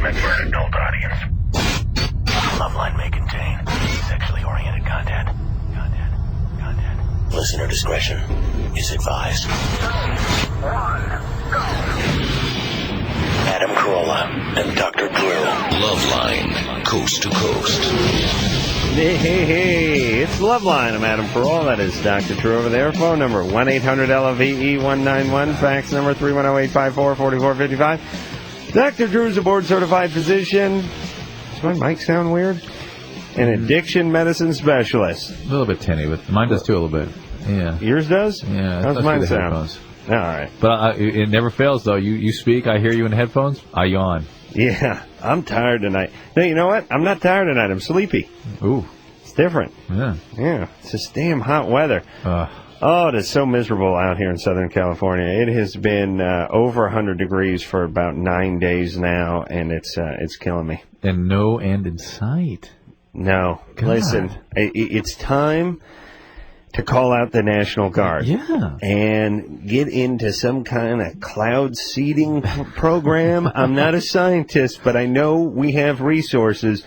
aim for an adult audience. Loveline may contain sexually oriented content. Listener discretion is advised. 2, 1, go. Adam Carolla and Dr. Drew. Loveline, coast to coast. Hey, it's Loveline. I'm Adam Carolla. That is Dr. Drew over there. Phone number 1-800-LOVE-191. Fax number 310-854-4455. Dr. Drew's a board-certified physician. Does my mic sound weird? An addiction medicine specialist. A little bit tinny, but mine does too a little bit. Yeah. Yours does? Yeah. How's mine sound? Headphones. All right. But it never fails, though. You speak, I hear you in the headphones, I yawn. Yeah, I'm tired tonight. No, you know what? I'm not tired tonight. I'm sleepy. Ooh. It's different. Yeah. Yeah. It's this damn hot weather. Oh, it is so miserable out here in Southern California. It has been over 100 degrees for about 9 days now, and it's killing me. And no end in sight. No. God. Listen, it's time to call out the National Guard. Yeah. And get into some kind of cloud seeding program. I'm not a scientist, but I know we have resources.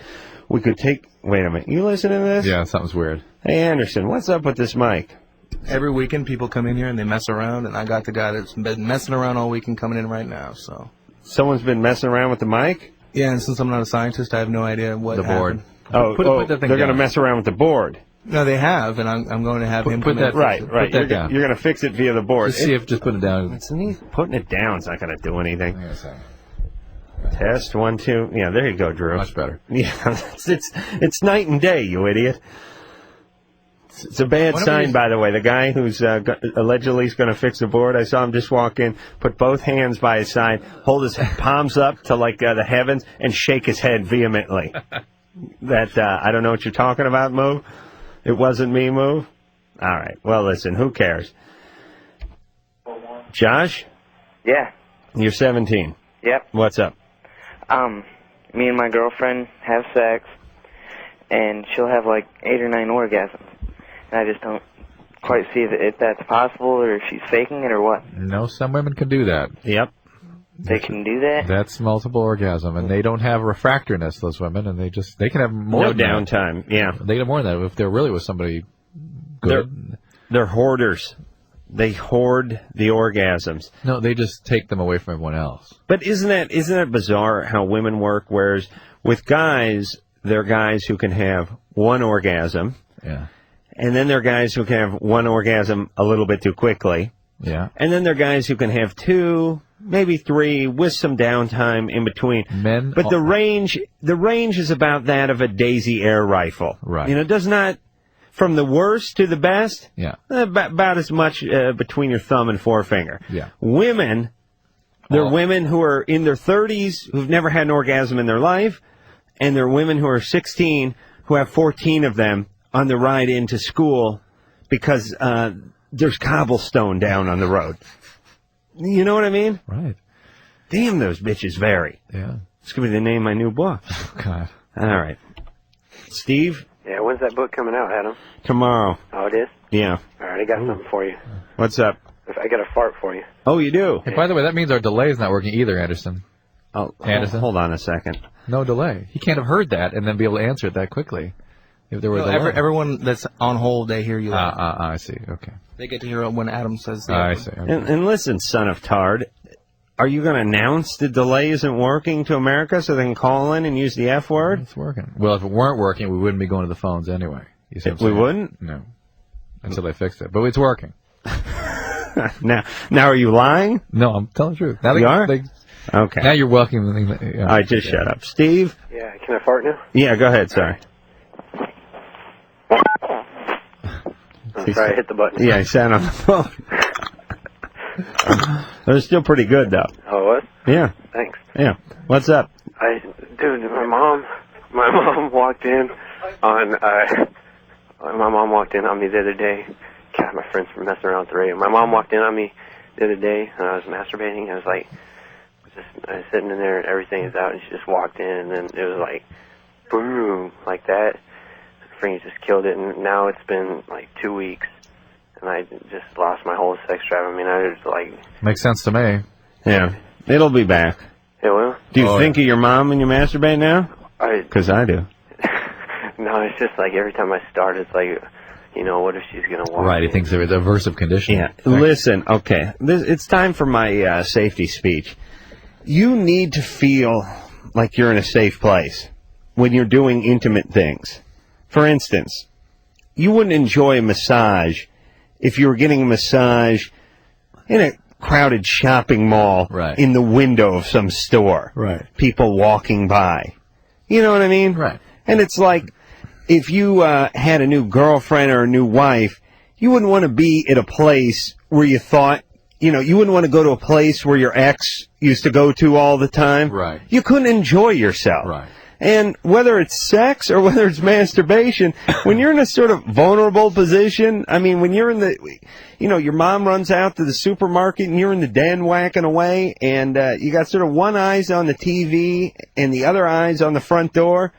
We could take... Wait a minute. You listening to this? Yeah, something's weird. Hey, Anderson, what's up with this mic? Every weekend, people come in here and they mess around, and I got the guy that's been messing around all weekend coming in right now. So someone's been messing around with the mic? Yeah, and since I'm not a scientist, I have no idea what the board. happened. Put that thing they're going to down. mess around with the board. No, they have, and I'm going to have him put come that in. Right. Put that down. You're going to fix it via the board. Just put it down. Putting it down is not going to do anything. Hang on a second. Test 1, 2. Yeah, there you go, Drew. Much better. Yeah, it's night and day, you idiot. It's a bad sign, by the way. The guy who's allegedly is going to fix the board, I saw him just walk in, put both hands by his side, hold his palms up to like the heavens, and shake his head vehemently. That I don't know what you're talking about, move. It wasn't me, move. All right. Well, listen, who cares? Josh? Yeah. You're 17. Yep. What's up? Me and my girlfriend have sex, and she'll have like 8 or 9 orgasms. And I just don't quite see if that's possible, or if she's faking it, or what. No, some women can do that. Yep. They can do that? That's multiple orgasm, and they don't have refractoriness, those women, and they can have more No than downtime, yeah. They can have more than that if they're really with somebody good. They're hoarders. They hoard the orgasms. No, they just take them away from everyone else. But isn't that bizarre how women work? Whereas with guys, they're guys who can have one orgasm. Yeah. And then there are guys who can have one orgasm a little bit too quickly. Yeah. And then there are guys who can have 2, maybe 3, with some downtime in between. But the range is about that of a Daisy air rifle. Right. You know, it does not, from the worst to the best, yeah, about as much between your thumb and forefinger. Yeah. Women, they're women who are in their 30s who've never had an orgasm in their life, and they're women who are 16 who have 14 of them on the ride into school because there's cobblestone down on the road. You know what I mean? Right. Damn, those bitches vary. Yeah. It's going to be the name of my new book. Oh, God. All right. Steve? Yeah, when's that book coming out, Adam? Tomorrow. Oh, it is? Yeah. All right, I got something for you. What's up? I got a fart for you. Oh, you do? Hey, by the way, that means our delay is not working either, Anderson. Oh, Anderson? Hold on a second. No delay. He can't have heard that and then be able to answer it that quickly. If there were everyone that's on hold, they hear you. I see. Okay. They get to hear it when Adam says the I see. Okay. And listen, son of Tard, are you going to announce the delay isn't working to America so they can call in and use the F word? It's working. Well, if it weren't working, we wouldn't be going to the phones anyway. You see what I'm We saying? wouldn't? No. Until they fixed it. But it's working. Now, are you lying? No, I'm telling the truth. Now You are? Okay. Now you're welcoming. All right, just shut up. Steve? Yeah, can I fart now? Yeah, go ahead, sorry. I'm sorry, I hit the button. Yeah, he sat on the phone. It was still pretty good, though. Oh, what? Yeah. Thanks. Yeah. What's up? Dude, my mom walked in on me the other day. God, my friends were messing around with the radio. My mom walked in on me the other day, and I was masturbating. I was sitting in there, and everything is out, and she just walked in, and then it was like, boom, like that. Frank just killed it, and now it's been like 2 weeks, and I just lost my whole sex drive. I mean, I was like... Makes sense to me. Yeah. It'll be back. It will? Do you think of your mom when you masturbate now? Because I do. No, it's just like every time I start, it's like, you know, what if she's going to walk? Right, he thinks of it aversive conditioning. Yeah. Listen, okay, it's time for my safety speech. You need to feel like you're in a safe place when you're doing intimate things. For instance, you wouldn't enjoy a massage if you were getting a massage in a crowded shopping mall in the window of some store. Right. People walking by. You know what I mean? Right. And it's like, if you had a new girlfriend or a new wife, you wouldn't want to be at a place where you thought, you know, you wouldn't want to go to a place where your ex used to go to all the time. Right. You couldn't enjoy yourself. Right. And whether it's sex or whether it's masturbation, when you're in a sort of vulnerable position, I mean, when you're in the, you know, your mom runs out to the supermarket and you're in the den whacking away and you got sort of one eye's on the TV and the other eye's on the front door,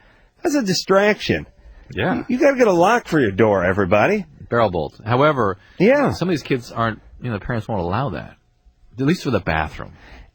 that's a distraction. Yeah. You got to get a lock for your door, everybody. Barrel bolts. However, yeah, some of these kids aren't, you know, the parents won't allow that, at least for the bathroom.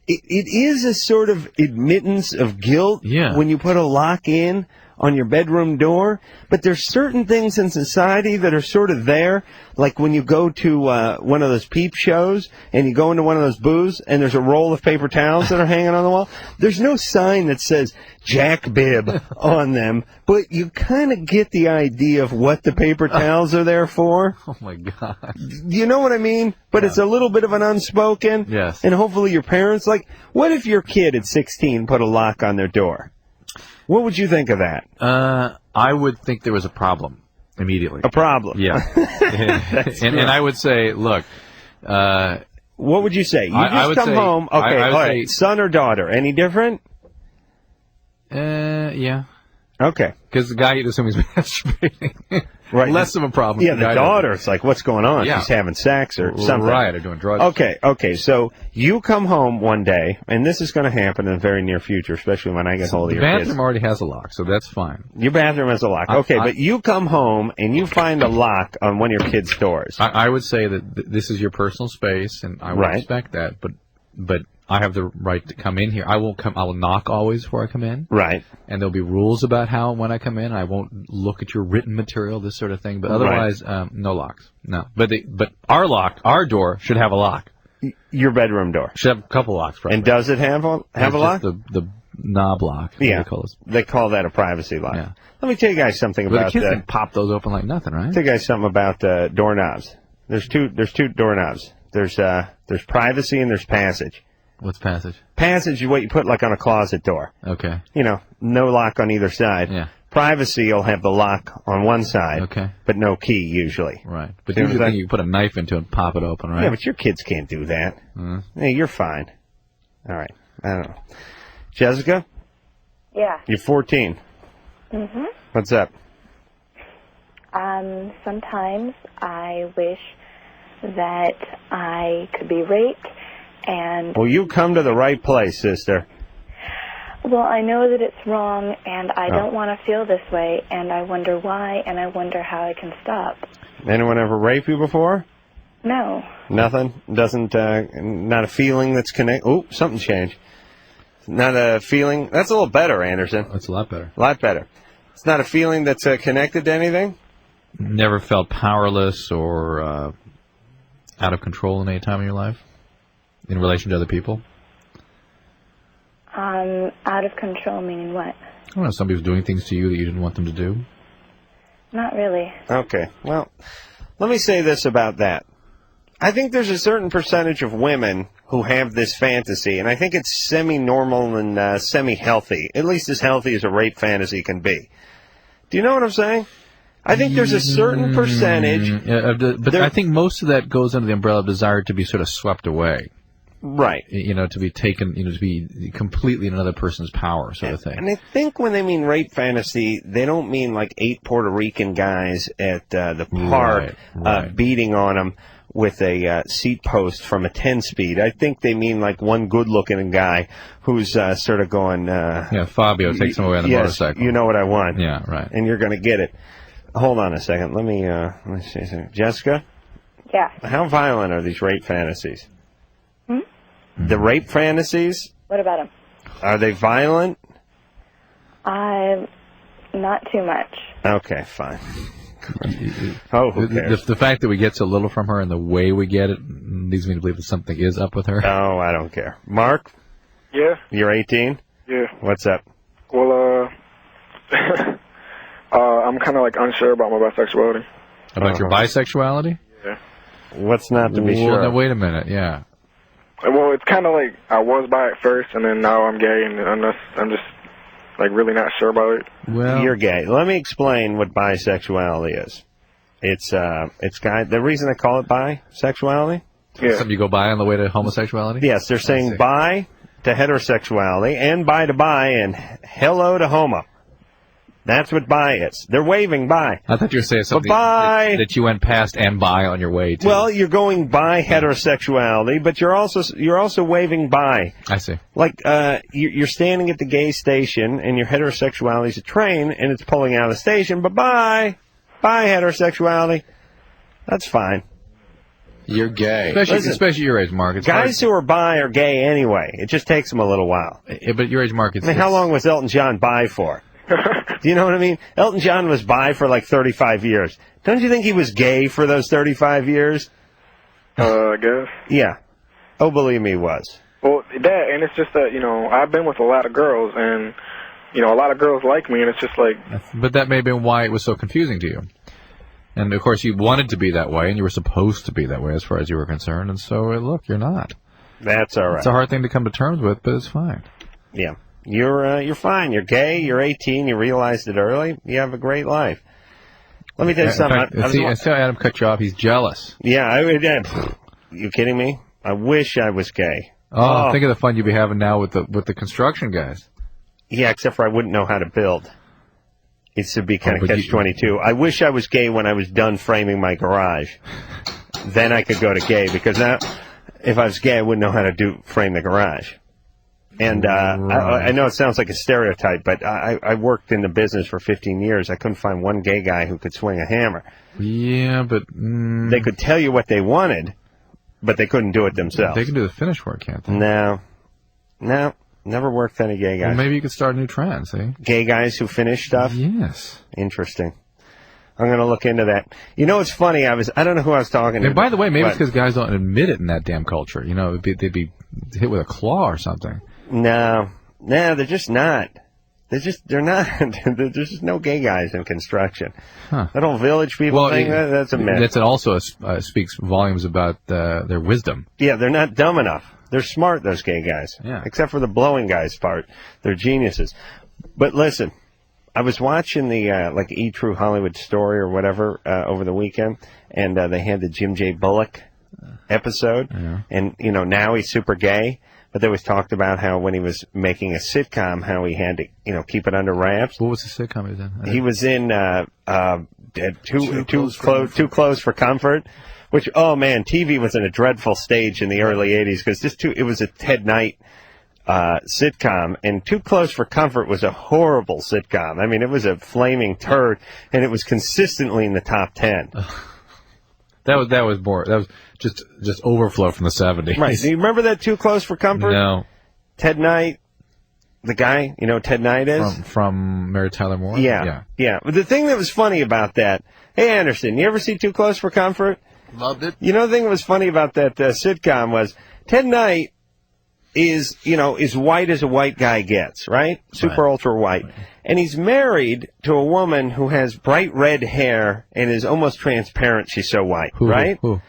It is a sort of admittance of guilt when you put a lock in on your bedroom door, but there's certain things in society that are sort of there, like when you go to one of those peep shows and you go into one of those booths and there's a roll of paper towels that are hanging on the wall. There's no sign that says Jack Bibb on them, but you kind of get the idea of what the paper towels are there for. Oh, my God. You know what I mean? But it's a little bit of an unspoken. Yes. And hopefully your parents, like, what if your kid at 16 put a lock on their door? What would you think of that? I would think there was a problem immediately. A problem? Yeah. and I would say, look. What would you say? You I just would come say, home. Okay, all right. Son or daughter? Any different? Yeah. Okay. Because the guy, you'd assume he's masturbating. Right. Less of a problem. Yeah, the daughter, it's like, what's going on? Yeah. She's having sex or something. Right, or doing drugs. Okay, so you come home one day, and this is going to happen in the very near future, especially when I get hold of your kids. The bathroom already has a lock, so that's fine. Your bathroom has a lock. Okay, but you come home, and you find a lock on one of your kids' doors. I would say that this is your personal space, and I would respect that, but I have the right to come in here. I will knock always before I come in. Right. And there'll be rules about how and when I come in. I won't look at your written material, this sort of thing. But otherwise, no locks. No. But our door should have a lock. Your bedroom door should have a couple locks. Probably. And does it have a lock? The knob lock. Yeah. They call that a privacy lock. Yeah. Let me tell you guys something about the kids can pop those open like nothing, right? Tell you guys something about doorknobs. There's two doorknobs. There's privacy and there's passage. What's passage? Passage is what you put like on a closet door. Okay. You know, no lock on either side. Yeah. Privacy, you'll have the lock on one side. Okay. But no key usually. Right. But usually you put a knife into it and pop it open, right? Yeah, but your kids can't do that. Hey, you're fine. All right. I don't know. Jessica? Yeah. You're 14. Mm-hmm. What's up? Sometimes I wish that I could be raped. And well, you come to the right place, sister. Well, I know that it's wrong, and I don't want to feel this way, and I wonder why, and I wonder how I can stop. Anyone ever rape you before? No. Nothing? Not a feeling that's connected? Oh, something changed. Not a feeling? That's a little better, Anderson. That's a lot better. A lot better. It's not a feeling that's connected to anything? Never felt powerless or out of control in any time in your life? In relation to other people? Out of control meaning what? I don't know, somebody was doing things to you that you didn't want them to do? Not really. Okay, well, let me say this about that. I think there's a certain percentage of women who have this fantasy, and I think it's semi-normal and semi-healthy, at least as healthy as a rape fantasy can be. Do you know what I'm saying? I think there's a certain percentage... but I think most of that goes under the umbrella of desire to be sort of swept away. Right. To be taken, to be completely in another person's power sort of thing. And I think when they mean rape fantasy, they don't mean like 8 Puerto Rican guys at the park beating on them with a seat post from a 10-speed. I think they mean like one good-looking guy who's sort of going... Fabio takes him away on the motorcycle. You know what I want. Yeah, right. And you're going to get it. Hold on a second. Let me see something. Jessica? Yeah. How violent are these rape fantasies? The rape fantasies? What about them? Are they violent? Not too much. Okay, fine. Oh, who cares? The fact that we get so little from her and the way we get it leads me to believe that something is up with her. Oh, I don't care. Mark? Yeah? You're 18? Yeah. What's up? Well, I'm kind of like unsure about my bisexuality. About your bisexuality? Yeah. What's not to be Well, sure? now, wait a minute, yeah. Well, it's kind of like I was bi at first, and then now I'm gay, and I'm just like really not sure about it. Well, You're gay. Let me explain what bisexuality is. It's the reason they call it bisexuality? Yeah. something you go by on the way to homosexuality? Yes, they're saying bi to heterosexuality and bi to bi and hello to homo. That's what bi is. They're waving bi. I thought you were saying something bi. that you went past and by on your way to. Well, you're going bi heterosexuality, but you're also waving bi. I see. Like you're standing at the gay station and your heterosexuality is a train and it's pulling out of the station. But bi heterosexuality. That's fine. You're gay. Especially your age, Mark. It's guys who are bi are gay anyway. It just takes them a little while. But your age, Mark. How long was Elton John bi for? Do you know what I mean? Elton John was bi for like 35 years. Don't you think he was gay for those 35 years? I guess. Yeah. Oh, believe me, he was. Well, that, and it's just that, I've been with a lot of girls, and, a lot of girls like me, and it's just like... But that may have been why it was so confusing to you. And, of course, you wanted to be that way, and you were supposed to be that way as far as you were concerned, and so, look, you're not. That's all right. It's a hard thing to come to terms with, but it's fine. Yeah. You're fine. You're gay. You're 18. You realized it early. You have a great life. Let me tell you something. I see Adam cut you off. He's jealous. Yeah. You kidding me? I wish I was gay. Oh, think of the fun you'd be having now with the construction guys. Yeah, except for I wouldn't know how to build. It should be kind of catch-22. I wish I was gay when I was done framing my garage. Then I could go to gay, because now, if I was gay, I wouldn't know how to frame the garage. And I know it sounds like a stereotype, but I worked in the business for 15 years. I couldn't find one gay guy who could swing a hammer. Yeah, but... They could tell you what they wanted, but they couldn't do it themselves. They can do the finish work, can't they? No. Never worked with any gay guys. Well, maybe you could start a new trend, see? Gay guys who finish stuff? Yes. Interesting. I'm going to look into that. You know, it's funny. I don't know who I was talking to. And by the way, maybe it's because guys don't admit it in that damn culture. They'd be hit with a claw or something. No, they're just not. They're not. There's just no gay guys in construction. Huh. That whole village people thing, that's a myth. That also speaks volumes about their wisdom. Yeah, they're not dumb enough. They're smart, those gay guys. Yeah. Except for the blowing guys part. They're geniuses. But listen, I was watching the E! True Hollywood Story or whatever over the weekend, and they had the Jim J. Bullock episode. Yeah. And, now he's super gay. But they always talked about how when he was making a sitcom, how he had to, keep it under wraps. What was the sitcom he was in? He was in Too Close for Comfort, which, oh man, TV was in a dreadful stage in the early 80s because it was a Ted Knight sitcom, and Too Close for Comfort was a horrible sitcom. I mean, it was a flaming turd, and it was consistently in the top 10. That was just overflow from the 70s. Right. Do you remember that Too Close for Comfort? No. Ted Knight, the guy, Ted Knight is? From Mary Tyler Moore? Yeah. But the thing that was funny about that, hey Anderson, you ever see Too Close for Comfort? Loved it. The thing that was funny about that sitcom was Ted Knight is white as a white guy gets, right? Super ultra white. Right. And he's married to a woman who has bright red hair and is almost transparent. She's so white, right? Who?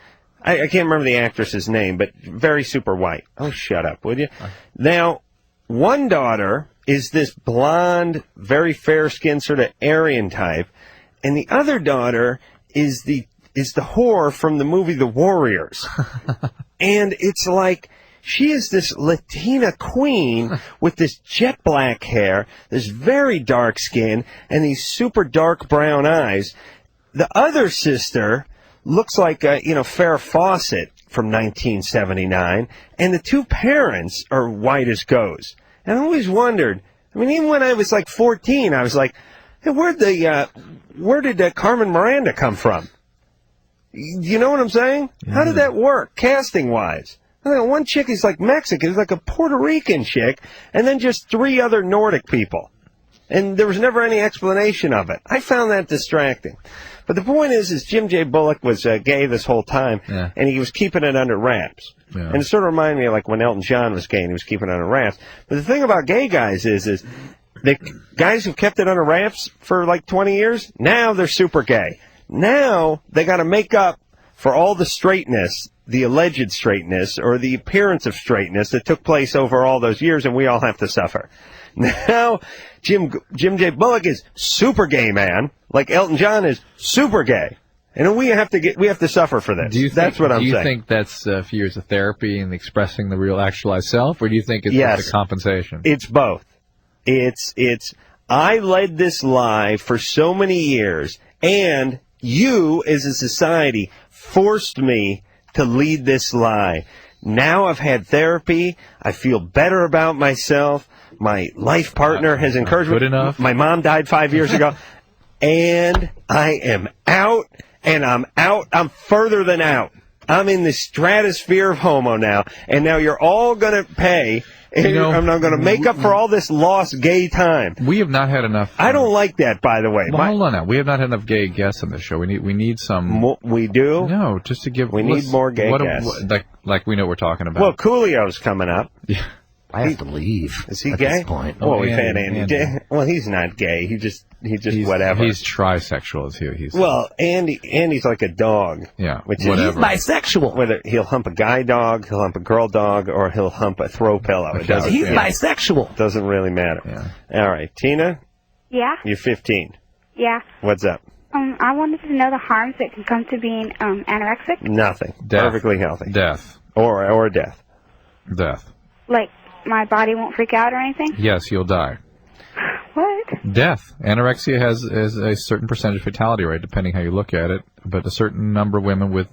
I can't remember the actress's name, but very super white. Oh, shut up, would you? Now, one daughter is this blonde, very fair-skinned sort of Aryan type, and the other daughter is the whore from the movie The Warriors. And it's like, she is this Latina queen with this jet black hair, this very dark skin, and these super dark brown eyes. The other sister looks like Farrah Fawcett from 1979, and the two parents are white as ghosts. And I always wondered, even when I was like 14, I was like, hey, where did Carmen Miranda come from? You know what I'm saying? How did that work, casting-wise? I think one chick is like Mexican, it's like a Puerto Rican chick, and then just 3 other Nordic people. And there was never any explanation of it. I found that distracting. But the point is Jim J. Bullock was gay this whole time, and he was keeping it under wraps. Yeah. And it sort of reminded me of like when Elton John was gay and he was keeping it under wraps. But the thing about gay guys is the guys who've kept it under wraps for like 20 years, now they're super gay. Now they got to make up for all the straightness, the alleged straightness, or the appearance of straightness that took place over all those years, and we all have to suffer. Now, Jim J. Bullock is super gay, man. Like Elton John is super gay. And we have to suffer for this. That's what I'm saying. Do you think that's a few years of therapy and expressing the real actualized self, or do you think it's just a compensation? It's both. I led this lie for so many years, and you, as a society, forced me to lead this lie. Now I've had therapy. I feel better about myself. My life partner has encouraged me. Good enough. My mom died 5 years ago. And I am out, and I'm out. I'm further than out. I'm in the stratosphere of homo now. And now you're all going to pay. And I'm not going to make up for all this lost gay time. We have not had enough. I don't like that, by the way. Well, hold on now. We have not had enough gay guests on this show. We need some. We do? No, just to give. We need more gay guests. Like we know what we're talking about. Well, Coolio's coming up. Yeah. I have to leave. Is he at gay? This point. Well, we've had Andy. Well, he's not gay. He just whatever. He's trisexual. He's well, Andy's like a dog. Yeah, which whatever. He's bisexual. Whether he'll hump a guy dog, he'll hump a girl dog, or he'll hump a throw pillow. He's bisexual. Doesn't really matter. Yeah. All right, Tina. Yeah. You're 15. Yeah. What's up? I wanted to know the harms that can come to being anorexic. Nothing. Death. Perfectly healthy. Death. Or death. Death. Like my body won't freak out or anything? Yes, you'll die. What? Death. Anorexia has a certain percentage fatality rate, depending how you look at it. But a certain number of women with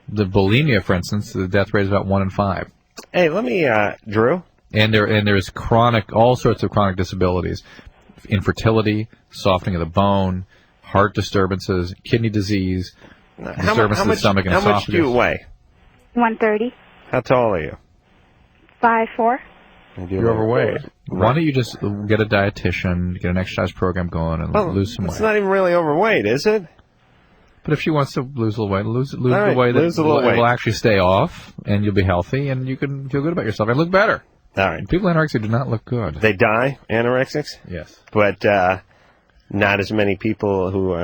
the bulimia, for instance, the death rate is about 1 in 5. Hey, let me, Drew. And there's all sorts of chronic disabilities, infertility, softening of the bone, heart disturbances, kidney disease, disturbance of the stomach and esophagus. How much do you weigh? 130. How tall are you? 5'4". You're overweight. Why don't you just get a dietitian, get an exercise program going, and lose some weight? It's not even really overweight, is it? But if she wants to lose a little weight, lose the right, weight lose a little weight. Will actually stay off, and you'll be healthy, and you can feel good about yourself and look better. All right. People with anorexia do not look good. They die, anorexics? Yes. But not as many people who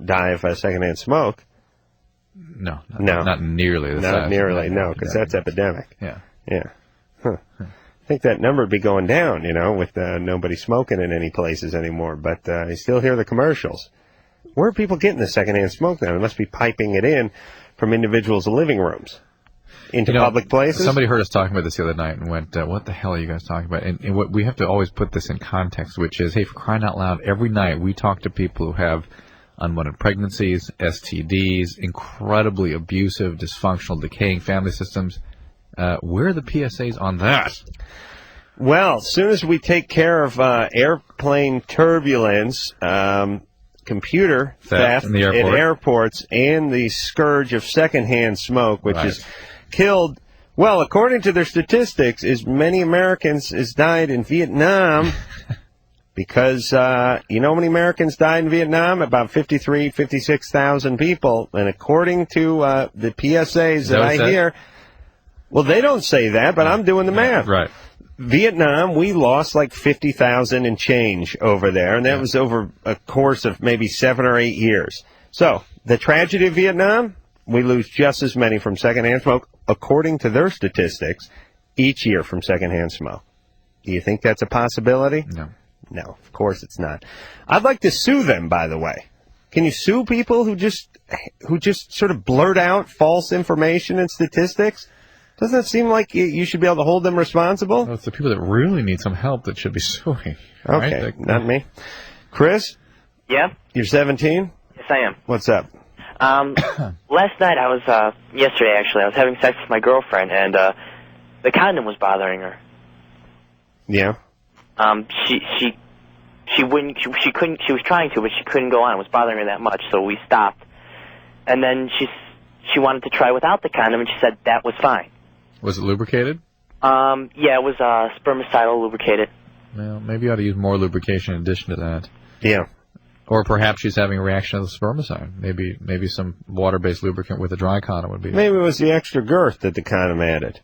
die of secondhand smoke. No. Not nearly the size. Not nearly, no, because that's epidemic. Yeah. Yeah. Huh. I think that number would be going down, with nobody smoking in any places anymore. But I still hear the commercials. Where are people getting the secondhand smoke now? They must be piping it in from individuals' living rooms into public places. Somebody heard us talking about this the other night and went, what the hell are you guys talking about? And what we have to always put this in context, which is, hey, for crying out loud, every night we talk to people who have unwanted pregnancies, STDs, incredibly abusive, dysfunctional, decaying family systems. Where are the PSAs on that? Well, as soon as we take care of airplane turbulence, computer theft in the airport. at airports, and the scourge of secondhand smoke, which has killed, well, according to their statistics, as many Americans as died in Vietnam. Because, you know how many Americans died in Vietnam? About 56,000 people. And according to the PSAs that I hear, well, they don't say that, but I'm doing the math. Right. Vietnam, we lost like 50,000 and change over there, and that was over a course of maybe 7 or 8 years. So, the tragedy of Vietnam, we lose just as many from secondhand smoke, according to their statistics, each year from secondhand smoke. Do you think that's a possibility? No. No, of course it's not. I'd like to sue them, by the way. Can you sue people who just sort of blurt out false information and statistics? Doesn't it seem like you should be able to hold them responsible? Well, it's the people that really need some help that should be suing. Okay, right? not me. Chris? Yeah? You're 17? Yes, I am. What's up? Last night yesterday actually, I was having sex with my girlfriend, and the condom was bothering her. Yeah? She wouldn't, she couldn't, she was trying to, but she couldn't go on. It was bothering her that much, so we stopped. And then she wanted to try without the condom, and she said that was fine. Was it lubricated? Yeah, it was spermicidal lubricated. Well, maybe you ought to use more lubrication in addition to that. Yeah. Or perhaps she's having a reaction to the spermicide. Maybe some water-based lubricant with a dry condom would be. Maybe it was the extra girth that the condom added.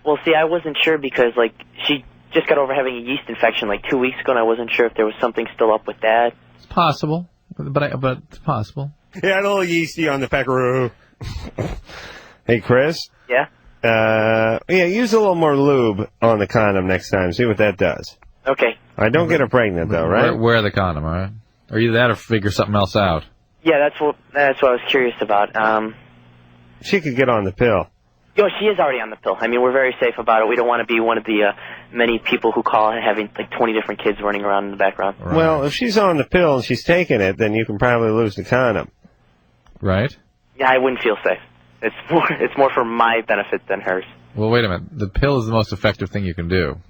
Well, see, I wasn't sure because, like, she just got over having a yeast infection, like, 2 weeks ago, and I wasn't sure if there was something still up with that. It's possible, but it's possible. Yeah, a little yeasty on the peckaroo. Hey, Chris? Yeah? Yeah, use a little more lube on the condom next time. See what that does. Okay. All right, don't get her pregnant, though, right? Wear the condom, all right? Or either that or figure something else out. Yeah, that's what I was curious about. She could get on the pill. Yo, she is already on the pill. I mean, we're very safe about it. We don't want to be one of the many people who call having like 20 different kids running around in the background. Right. Well, if she's on the pill and she's taking it, then you can probably lose the condom. Right? Yeah, I wouldn't feel safe. It's more for my benefit than hers. Well, wait a minute. The pill is the most effective thing you can do.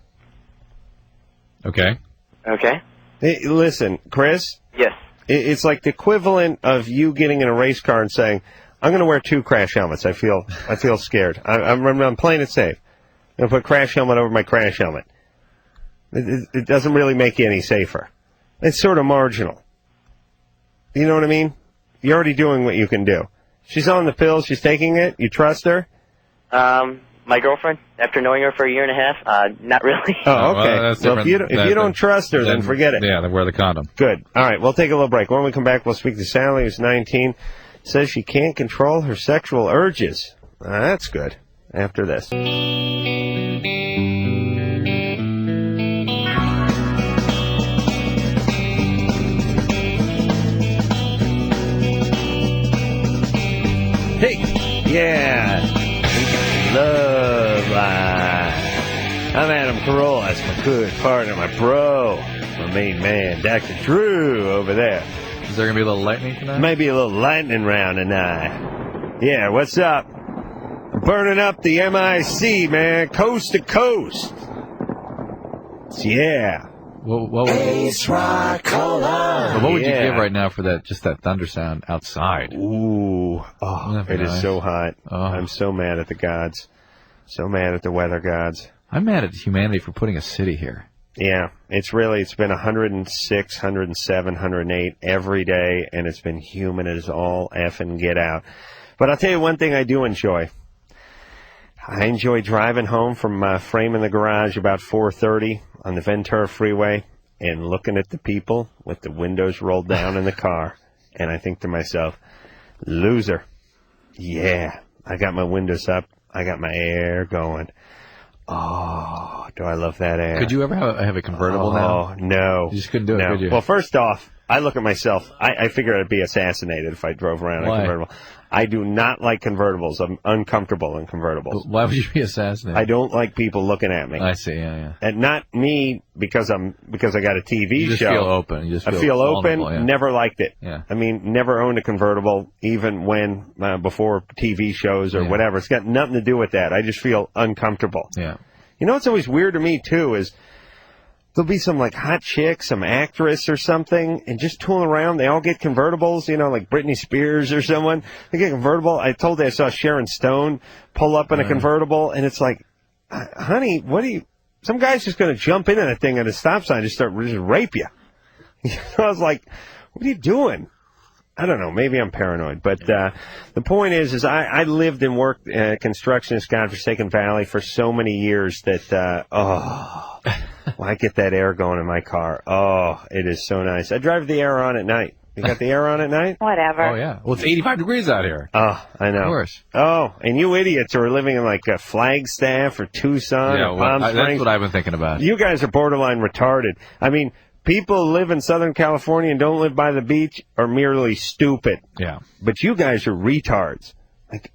Okay? Okay. Hey, listen, Chris? Yes. It's like the equivalent of you getting in a race car and saying, I'm going to wear 2 crash helmets. I feel scared. I'm playing it safe. I'm going to put crash helmet over my crash helmet. It doesn't really make you any safer. It's sort of marginal. You know what I mean? You're already doing what you can do. She's on the pill. She's taking it. You trust her? My girlfriend, after knowing her for a year and a half, not really. Oh, okay. Well, so if you don't trust her, then forget it. Yeah, then wear the condom. Good. All right, we'll take a little break. When we come back, we'll speak to Sally, who's 19. Says she can't control her sexual urges. That's good. After this. Hey, yeah, Loveline. I'm Adam Carolla. That's my good partner, my bro, my main man, Dr. Drew over there. Is there going to be a little lightning tonight? Maybe a little lightning round tonight. Yeah, what's up? I'm burning up the MIC, man, coast to coast. Yeah. What would you give right now for that thunder sound outside? Ooh. Oh, it is so hot. Oh. I'm so mad at the gods. So mad at the weather gods. I'm mad at humanity for putting a city here. Yeah, it's been 106, 107, 108 every day, and it's been humid as all effing get out. But I'll tell you one thing I do enjoy. I enjoy driving home from my frame in the garage about 4:30 on the Ventura Freeway and looking at the people with the windows rolled down in the car. And I think to myself, loser. Yeah, I got my windows up. I got my air going. Oh, do I love that air. Could you ever have a convertible now? Oh, no. You just couldn't do it, could you? Well, first off, I look at myself. I figure I'd be assassinated if I drove around in a convertible. I do not like convertibles. I'm uncomfortable in convertibles. Why would you be assassinated? I don't like people looking at me. I see, yeah. And not me because I got a TV you just show. Feel open. You just I feel open. Yeah. Never liked it. Yeah. I mean, never owned a convertible, even when before TV shows or whatever. It's got nothing to do with that. I just feel uncomfortable. Yeah. You know what's always weird to me too is there'll be some like hot chick, some actress or something, and just tooling around. They all get convertibles, like Britney Spears or someone. They get a convertible. I told you I saw Sharon Stone pull up in a convertible, and it's like, honey, some guy's just going to jump into that thing at a stop sign and just rape you. I was like, what are you doing? I don't know. Maybe I'm paranoid. But the point is I lived and worked construction in godforsaken valley for so many years that, well, I get that air going in my car. Oh, it is so nice. I drive the air on at night. You got the air on at night? Whatever. Oh, yeah. Well, it's 85 degrees out here. Oh, I know. Of course. Oh, and you idiots are living in like Flagstaff or Tucson or Palm Springs. That's what I've been thinking about. You guys are borderline retarded. I mean, people who live in Southern California and don't live by the beach are merely stupid. Yeah. But you guys are retards. Like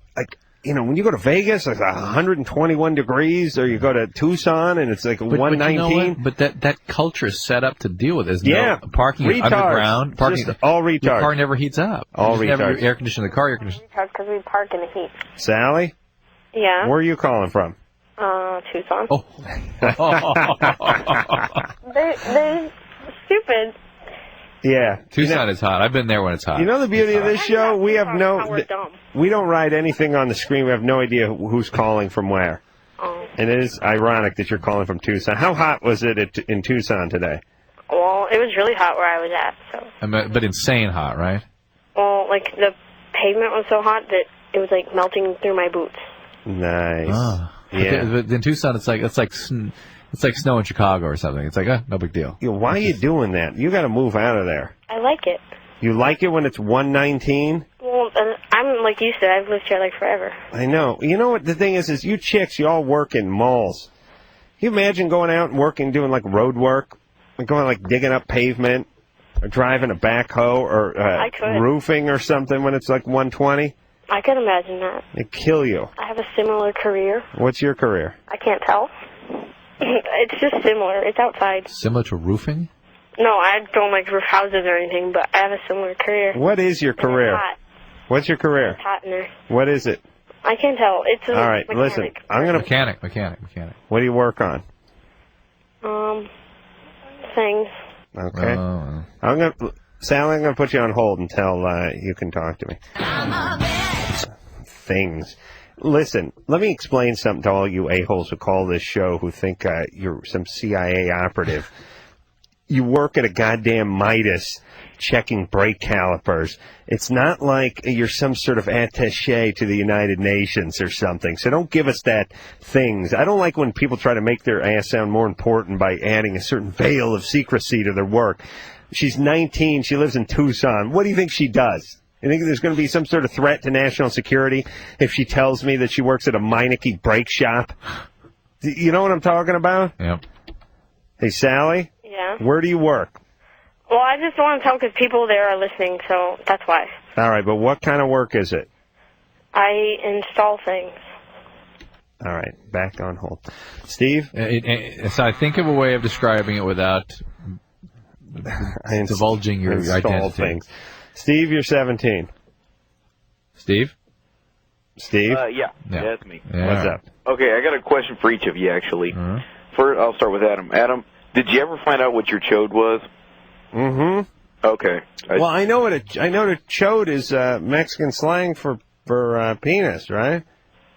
when you go to Vegas, it's 121 degrees, or you go to Tucson and it's like 119. But that culture is set up to deal with this. Yeah. No, parking retards. underground. Parking, just all retards. Your car never heats up. All you just retards. Never air condition the car. Air condition. Because we park in the heat. Sally? Yeah. Where are you calling from? Tucson. Oh. They're stupid. Yeah. Tucson is hot. I've been there when it's hot. You know the beauty of this show? We have we're dumb. we don't write anything on the screen. We have no idea who's calling from where. And it is ironic that you're calling from Tucson. How hot was it in Tucson today? Well, it was really hot where I was at, so. But insane hot, right? Well, like, the pavement was so hot that it was, like, melting through my boots. Nice. Oh. Yeah. But in Tucson, it's like snow in Chicago or something. It's like, no big deal. Why are you doing that? You got to move out of there. I like it. You like it when it's 119? Well, I'm, like you said, I've lived here, like, forever. I know. You know what the thing is you chicks, you all work in malls. Can you imagine going out and working, doing, like, road work? Like going, like, digging up pavement? Or driving a backhoe? Or I could. roofing or something when it's, like, 120? I could imagine that. It'd kill you. I have a similar career. What's your career? I can't tell. It's just similar. It's outside. Similar to roofing? No, I don't like roof houses or anything, but I have a similar career. What is your career? It's hot. What's your career? It's hot in there. What is it? I can't tell. It's a All right, mechanic. listen. I'm gonna mechanic. What do you work on? Things. Okay. Sally, I'm gonna put you on hold until you can talk to me. Things. Listen, let me explain something to all you a-holes who call this show who think you're some CIA operative. You work at a goddamn Midas checking brake calipers. It's not like you're some sort of attaché to the United Nations or something. So don't give us that things. I don't like when people try to make their ass sound more important by adding a certain veil of secrecy to their work. She's 19. She lives in Tucson. What do you think she does? You think there's going to be some sort of threat to national security if she tells me that she works at a Meineke brake shop? You know what I'm talking about? Yep. Hey, Sally? Yeah? Where do you work? Well, I just don't want to tell because people there are listening, so that's why. All right, but what kind of work is it? I install things. All right, back on hold. Steve? So I think of a way of describing it without divulging your identity. Things. Steve, you're 17. Steve? Yeah, that's me. Yeah. What's up? Okay, I got a question for each of you, actually. First, I'll start with Adam. Adam, did you ever find out what your chode was? Mm-hmm. Okay. Well, I know that chode is Mexican slang for penis, right?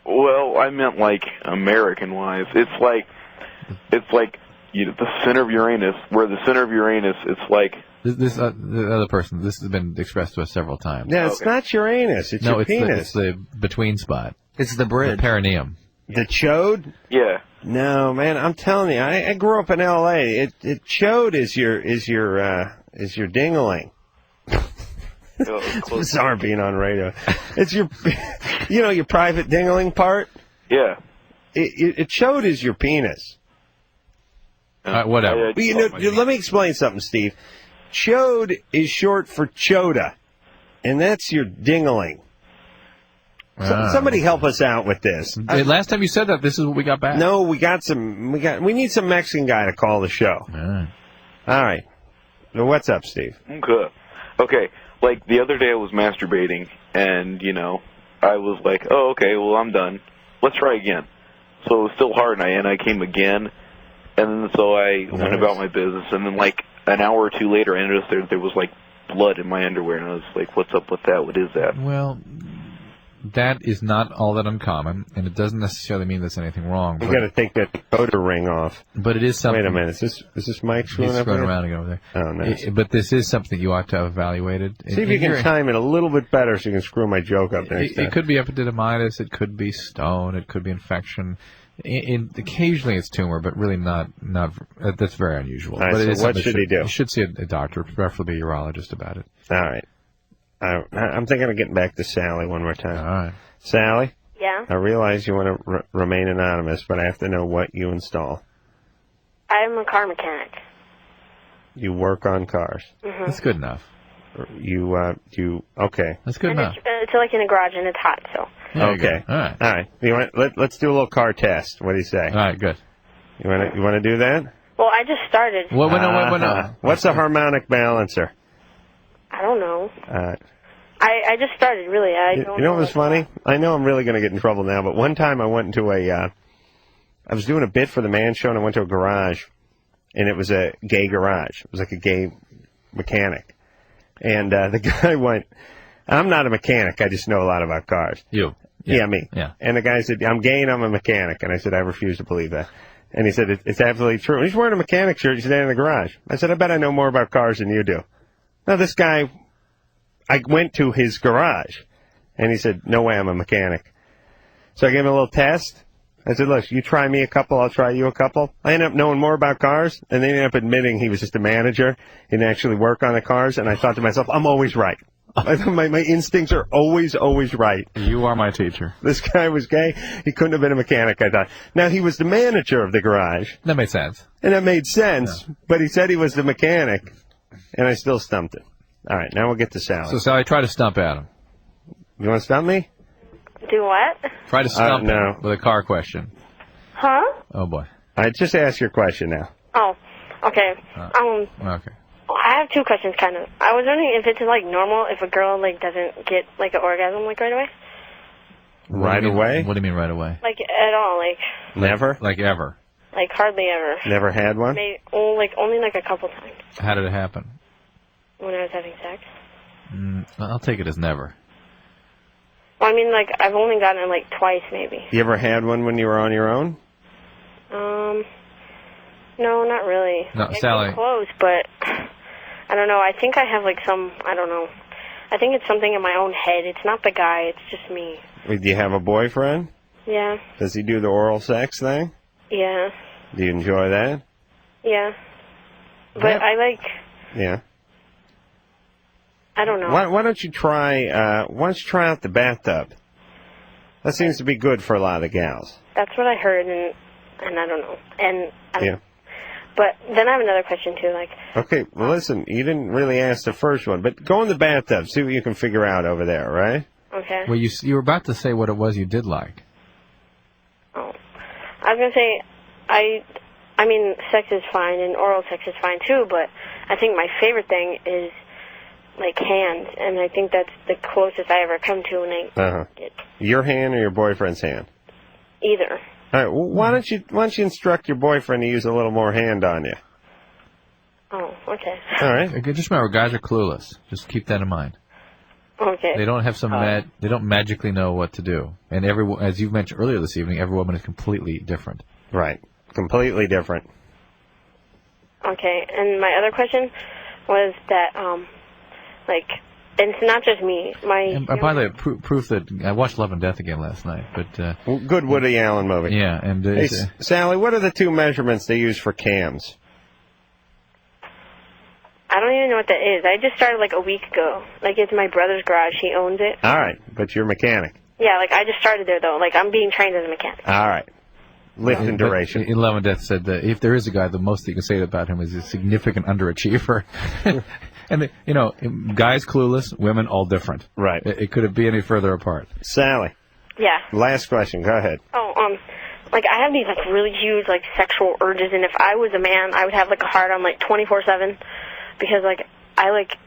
Well, I meant like American-wise. It's like the center of Uranus. Where the center of Uranus, it's like. This the other person. This has been expressed to us several times. Yeah, it's not Uranus. It's your penis. It's the between spot. It's the bridge. The perineum. The chode? Yeah. No, man. I'm telling you, I grew up in L.A. Chode is your dingling. It's bizarre being on radio. It's your, your private dingling part. Yeah. It chode is your penis. Whatever. Let me explain something, Steve. Chode is short for choda, and that's your dingling. Somebody help us out with this. Last time you said that, this is what we got back. No, we need some Mexican guy to call the show. All right. So what's up, Steve? Okay. Like the other day I was masturbating, and I was like, oh, okay, well I'm done. Let's try again. So it was still hard, and I came again, and then so I went about my business, and then like an hour or two later, I noticed there was like blood in my underwear, and I was like, what's up with that? What is that? Well, that is not all that uncommon, and it doesn't necessarily mean there's anything wrong. You got to take that decoder ring off. But it is something. Wait a minute, is this Mike screwing up? He's screwing around again over there. Oh, nice. But this is something you ought to have evaluated. See if you can time it a little bit better so you can screw my joke up next time. It could be epididymitis, it could be stone, it could be infection. Occasionally it's tumor, but really not. That's very unusual. All right, but it so what should he do? You should see a doctor, preferably a urologist, about it. All right. I'm thinking of getting back to Sally one more time. All right. Sally? Yeah? I realize you want to remain anonymous, but I have to know what you install. I'm a car mechanic. You work on cars. Mm-hmm. That's good enough. Okay. That's good enough. It's like in a garage, and it's hot, so. Okay. All right. Let's do a little car test. What do you say? All right, good. You want to do that? Well, I just started. No. What's a harmonic balancer? I don't know. I just started, really. You know what was funny? I know I'm really going to get in trouble now, but one time I went into I was doing a bit for the Man Show, and I went to a garage, and it was a gay garage. It was like a gay mechanic. And the guy went, I'm not a mechanic, I just know a lot about cars. You. Yeah, me. Yeah. And the guy said, I'm gay and I'm a mechanic. And I said, I refuse to believe that. And he said, it's absolutely true. And he's wearing a mechanic shirt. He's standing in the garage. I said, I bet I know more about cars than you do. Now, this guy, I went to his garage. And he said, no way, I'm a mechanic. So I gave him a little test. I said, look, you try me a couple, I'll try you a couple. I ended up knowing more about cars, and they ended up admitting he was just a manager. He didn't actually work on the cars, and I thought to myself, I'm always right. my instincts are always right. You are my teacher. This guy was gay. He couldn't have been a mechanic, I thought. Now, he was the manager of the garage. That made sense. And that made sense, but he said he was the mechanic, and I still stumped him. All right, now we'll get to Sally. So, Sally, try to stump Adam. You want to stump me? Do what? Try to stump no. him with a car question. Huh? Oh, boy. I just asked your question now. Oh, okay. Okay. I have two questions, kind of. I was wondering if it's, like, normal if a girl, like, doesn't get, like, an orgasm, like, right away? Right away? What do you mean right away? Like, at all, like... Never? Like ever? Like, hardly ever. Never had one? Maybe, only, like, a couple times How did it happen? when I was having sex. I'll take it as never. Well, I mean, like, I've only gotten it, like, twice, maybe. You ever had one when you were on your own? No, not really. No, I Sally. came close, but I don't know. I think I have, like, I don't know. I think it's something in my own head. It's not the guy. It's just me. Do you have a boyfriend? Yeah. Does he do the oral sex thing? Yeah. Do you enjoy that? Yeah. But I like... Yeah. I don't know. Why don't you try out the bathtub? That seems to be good for a lot of the gals. That's what I heard, and I don't know. And Yeah. But then I have another question, too. Like, Okay, well, listen, you didn't really ask the first one, but go in the bathtub, see what you can figure out over there, right? okay. Well, you were about to say what it was you did like. Oh. I was going to say, I mean, sex is fine, and oral sex is fine, too, but I think my favorite thing is, like, hands, and I think that's the closest I ever come to when I get Your hand or your boyfriend's hand? either. All right, well, why don't you instruct your boyfriend to use a little more hand on you? Oh, okay. All right. Okay, just remember, guys are clueless. Just keep that in mind. Okay. They don't have they don't magically know what to do. And as you mentioned earlier this evening, every woman is completely different. Right. Completely different. Okay, and my other question was that, like, and it's not just me. And by the way, proof that I watched Love and Death again last night. But good Woody Allen movie. Yeah, and hey, Sally, what are the two measurements they use for cams? I don't even know what that is. I just started like a week ago. Like, it's my brother's garage. He owns it. All right, but you're a mechanic. Yeah, like, I just started there, though. Like, I'm being trained as a mechanic. All right. Lift and duration. In Love and Death said that if there is a guy, the most you can say about him is a significant underachiever. And, guys clueless, women all different. Right. It couldn't be any further apart. Sally. Yeah. Last question. Go ahead. Oh, like, I have these, like, really huge, like, sexual urges, and if I was a man, I would have, like, a hard-on, like, 24/7, because, like,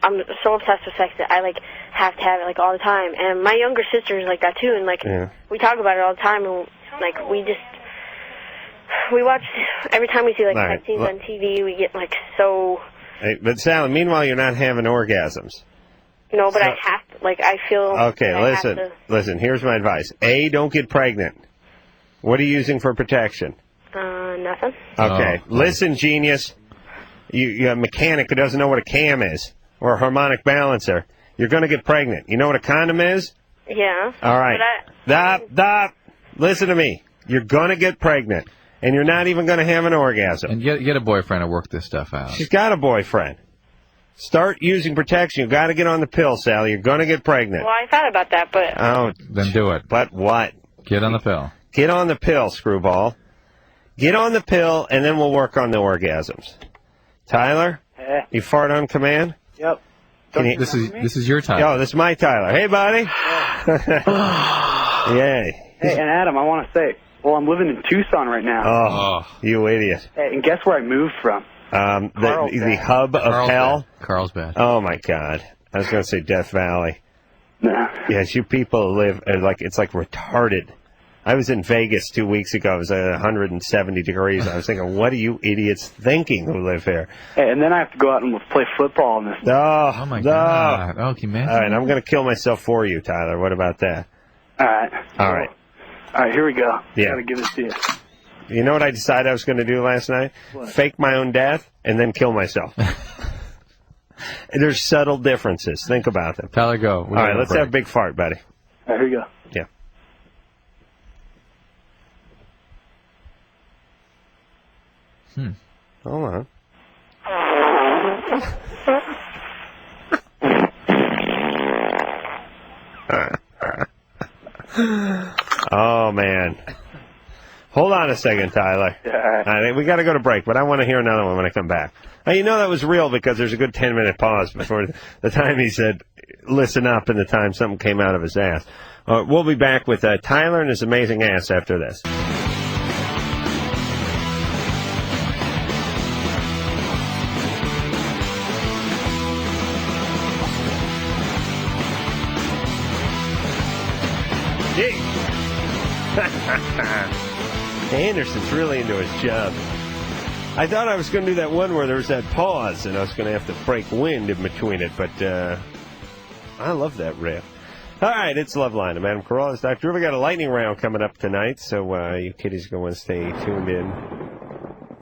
I'm so obsessed with sex that I, like, have to have it, like, all the time. And my younger sister is like that, too, and, like, we talk about it all the time, and, like, we watch, every time we see, like, sex scenes on TV, we get, like, so... Hey, but Sally, meanwhile, you're not having orgasms. No, but I have to, like, I feel... Okay, listen, here's my advice. A, don't get pregnant. What are you using for protection? Nothing. Okay, listen, genius. You're a mechanic who doesn't know what a cam is, or a harmonic balancer. You're going to get pregnant. You know what a condom is? Yeah. All right. Stop. Listen to me. You're going to get pregnant, and you're not even going to have an orgasm. And get a boyfriend to work this stuff out. She's got a boyfriend. Start using protection. You've got to get on the pill, Sally. You're going to get pregnant. Well, I thought about that, but... Oh. Then do it. But what? Get on the pill. Get on the pill, screwball. Get on the pill, and then we'll work on the orgasms. Tyler? You fart on command? Yep. This is your Tyler. Oh, this is my Tyler. Hey, buddy. Yay. Hey, and Adam, I want to say, well, I'm living in Tucson right now. Oh, you idiot. Hey, and guess where I moved from? The hub of hell? Carlsbad. Oh, my God. I was going to say Death Valley. Nah. Yes, you people live, it's like retarded. I was in Vegas 2 weeks ago. It was 170 degrees. I was thinking, what are you idiots thinking who live here? Hey, and then I have to go out and play football and this. Oh my God. Oh, can you imagine? All right, I'm going to kill myself for you, Tyler. What about that? All right. All right. All right, here we go. Yeah. Gotta give this to you. You know what I decided I was going to do last night? What? Fake my own death and then kill myself. There's subtle differences. Think about them. Tyler, go. All right, let's have a big fart, buddy. All right, here we go. Yeah. Hold on. Oh, man. Hold on a second, Tyler. We got to go to break, but I want to hear another one when I come back. Now, you know that was real because there's a good 10-minute pause before the time he said, listen up, and the time something came out of his ass. We'll be back with Tyler and his amazing ass after this. Anderson's really into his job. I thought I was going to do that one where there was that pause, and I was going to have to break wind in between it, but I love that riff. All right, it's Loveline. I'm Adam Carolla. Dr. Drew. We got a lightning round coming up tonight, so you kiddies go and stay tuned in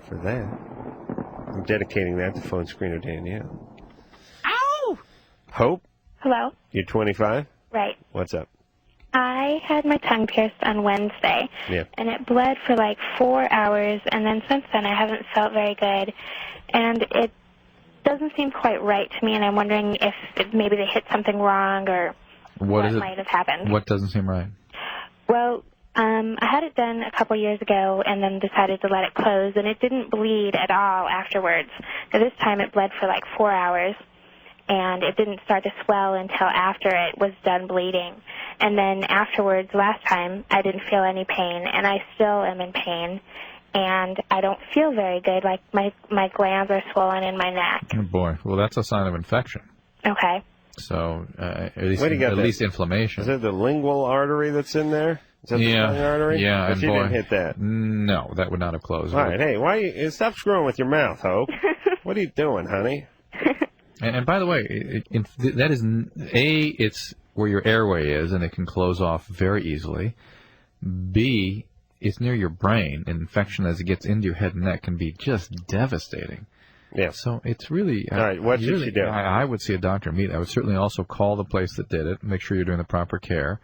for that. I'm dedicating that to phone screener Danielle. Ow! Hope, Hello? you're 25? Right. What's up? I had my tongue pierced on Wednesday, Yeah. and it bled for like 4 hours, and then since then I haven't felt very good, and it doesn't seem quite right to me, and I'm wondering if maybe they hit something wrong or what might have happened. What doesn't seem right? Well, I had it done a couple years ago and then decided to let it close, and it didn't bleed at all afterwards. Now, this time it bled for like 4 hours, and it didn't start to swell until after it was done bleeding. And then afterwards, last time, I didn't feel any pain, and I still am in pain, and I don't feel very good. Like my glands are swollen in my neck. Oh, boy. Well, that's a sign of infection. Okay. So, at least, Where do you get at that? least inflammation. Is it the lingual artery that's in there? Is that the tongue artery? Yeah, But and you boy, didn't hit that. No, that would not have closed. All right, hey, why stop screwing with your mouth, Hope? What are you doing, honey? And by the way, that is it's where your airway is, and it can close off very easily. B, it's near your brain. An infection as it gets into your head and neck can be just devastating. Yeah. So it's really all right. What should you do? I would see a doctor immediately. I would certainly also call the place that did it, make sure you're doing the proper care,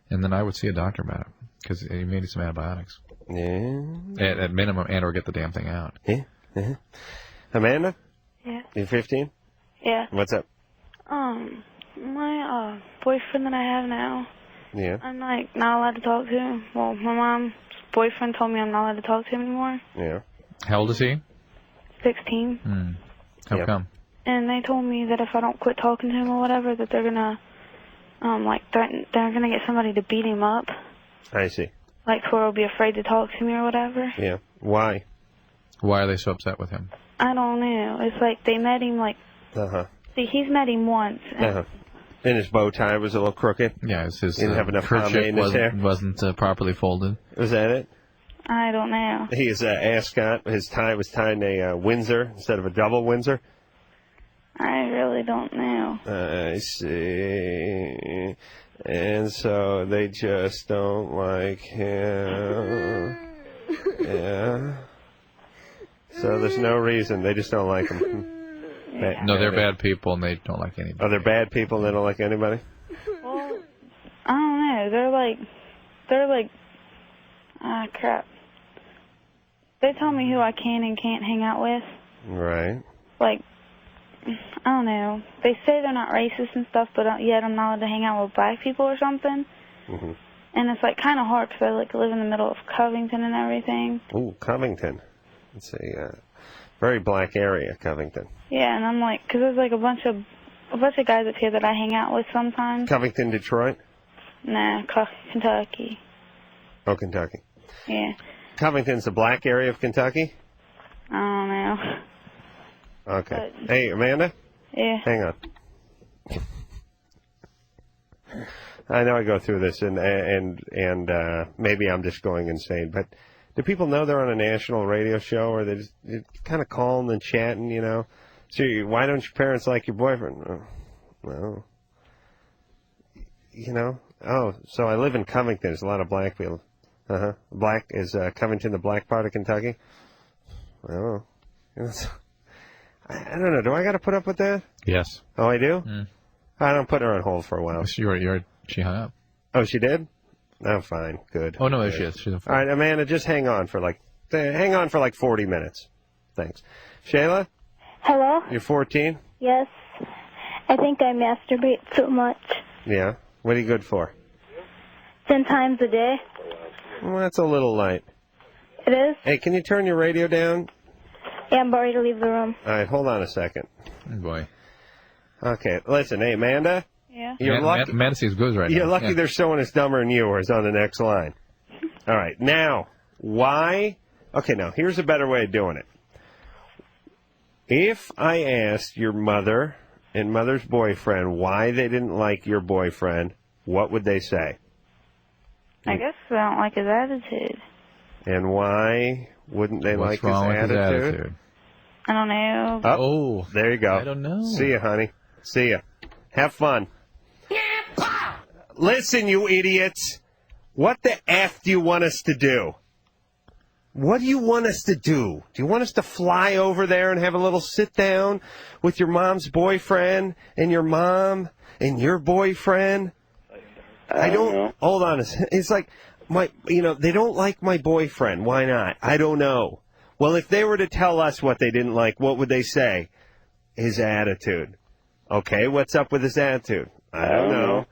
and then I would see a doctor about it because you may need some antibiotics. Yeah. At minimum, and or get the damn thing out. Yeah. Amanda? Yeah. You 15? Yeah. What's up? My boyfriend that I have now, Yeah. I'm like not allowed to talk to him. Well, my mom's boyfriend told me I'm not allowed to talk to him anymore. Yeah. How old is he? 16. How come? And they told me that if I don't quit talking to him or whatever, that they're gonna they're gonna get somebody to beat him up. I see. Like, so he'll be afraid to talk to me or whatever. Yeah. Why? Why are they so upset with him? I don't know. It's like they met him like. Uh-huh. See, he's met him once. Uh-huh. And his bow tie was a little crooked. Yeah, his he didn't have enough pomade in his hair. Wasn't properly folded. Was that it? I don't know. His ascot, his tie was tied in a Windsor instead of a double Windsor. I really don't know. I see. And so they just don't like him. Yeah. So there's no reason. They just don't like him. No, they're bad people and they don't like anybody. Are they bad people and they don't like anybody? Well, I don't know. They're like, crap. They tell me who I can and can't hang out with. Right. Like, I don't know. They say they're not racist and stuff, but yet I'm not allowed to hang out with black people or something. Mm-hmm. And it's like kind of hard because I like live in the middle of Covington and everything. Ooh, Covington. It's a very black area, Covington. Yeah, and I'm like, because there's like a bunch of guys up here that I hang out with sometimes. Covington, Detroit? Nah, Kentucky. Oh, Kentucky. Yeah. Covington's the black area of Kentucky? I don't know. Okay. Hey, Amanda? Yeah. Hang on. I know I go through this, and maybe I'm just going insane, but do people know they're on a national radio show, or they're just kind of calling and chatting, you know? So why don't your parents like your boyfriend? Well, you know, Oh, so I live in Covington. There's a lot of black people. Black is Covington the black part of Kentucky? Oh. I don't know. Do I got to put up with that? Yes. Oh, I do? Mm. I don't put her on hold for a while. She hung up. Oh, she did? Oh, fine. Good. Oh, no, there Good. she is. She's on All right, Amanda, just hang on for like 40 minutes. Thanks. Shayla, Hello? you're 14? Yes. I think I masturbate too much. Yeah. What are you good for? 10 times a day. Well, that's a little light. It is? Hey, can you turn your radio down? Yeah, I'm ready to leave the room. All right, hold on a second. Oh, boy. Okay, listen. Hey, Amanda? Yeah? You're lucky. Amanda sees good right now. You're lucky Yeah. there's someone as dumber than you or is on the next line. All right, now, why? Okay, now, here's a better way of doing it. If I asked your mother and mother's boyfriend why they didn't like your boyfriend, what would they say? I guess I don't like his attitude. And why wouldn't they What's like wrong his with his attitude? attitude? I don't know. Oh, there you go. I don't know. See ya, honey. See ya. Have fun. Listen, you idiots. What the F do you want us to do? What do you want us to do? Do you want us to fly over there and have a little sit down with your mom's boyfriend and your mom and your boyfriend? I don't know. Hold on. It's like they don't like my boyfriend. Why not? I don't know. Well, if they were to tell us what they didn't like, what would they say? His attitude. Okay, what's up with his attitude? I don't know.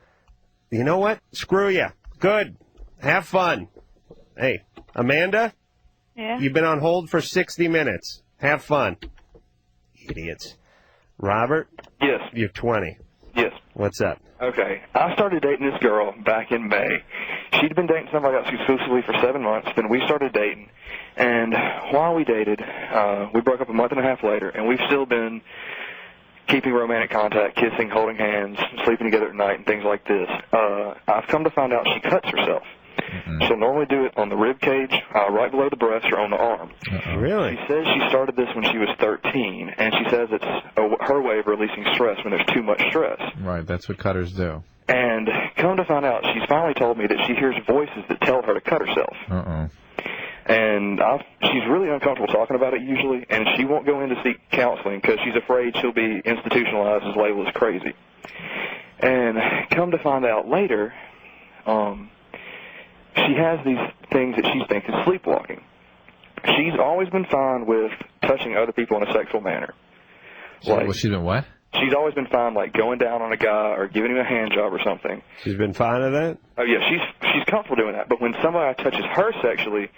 You know what? Screw you. Good. Have fun. Hey, Amanda? Yeah? You've been on hold for 60 minutes. Have fun. Idiots. Robert? Yes. You're 20. Yes. What's up? Okay. I started dating this girl back in May. She'd been dating somebody else exclusively for 7 months. Then we started dating. And while we dated, we broke up a month and a half later, and we've still been keeping romantic contact, kissing, holding hands, sleeping together at night, and things like this. I've come to find out she cuts herself. She'll normally do it on the rib cage, right below the breast, or on the arm. Really? She says she started this when she was 13, and she says it's her way of releasing stress when there's too much stress. Right, that's what cutters do. And come to find out, she's finally told me that she hears voices that tell her to cut herself. Uh-oh. And she's really uncomfortable talking about it usually, and she won't go in to seek counseling because she's afraid she'll be institutionalized as labeled as crazy. And come to find out later, she has these things that she thinks is sleepwalking. She's always been fine with touching other people in a sexual manner. She's been what? She's always been fine, like going down on a guy or giving him a hand job or something. She's been fine with that? Oh yeah, she's comfortable doing that. But when somebody touches her sexually,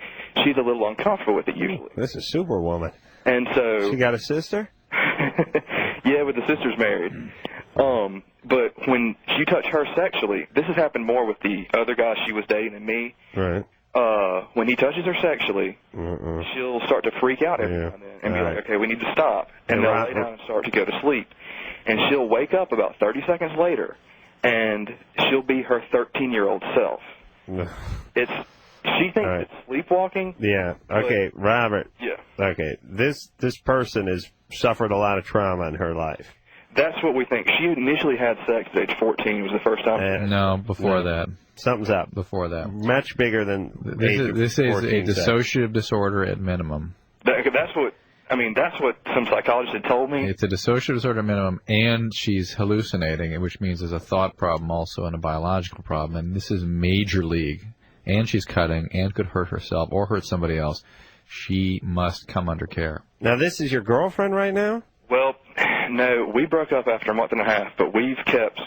she's a little uncomfortable with it usually. This is Superwoman. And so she got a sister? Yeah, but the sister's married. But when you touch her sexually, this has happened more with the other guy she was dating than me. Right. When he touches her sexually, she'll start to freak out every now and then and be like, okay, we need to stop. And they'll lay down and start to go to sleep. And she'll wake up about 30 seconds later, and she'll be her 13-year-old self. She thinks it's sleepwalking. Yeah. Okay, Robert. Yeah. Okay, this person has suffered a lot of trauma in her life. That's what we think. She initially had sex at age 14 was the first time. No, before that. Something's up. Before that. Much bigger than This is a dissociative disorder at minimum. That's what some psychologists had told me. It's a dissociative disorder at minimum, and she's hallucinating, which means there's a thought problem also and a biological problem, and this is major league. And she's cutting and could hurt herself or hurt somebody else. She must come under care. Now, this is your girlfriend right now? Well, no, we broke up after a month and a half, but we've kept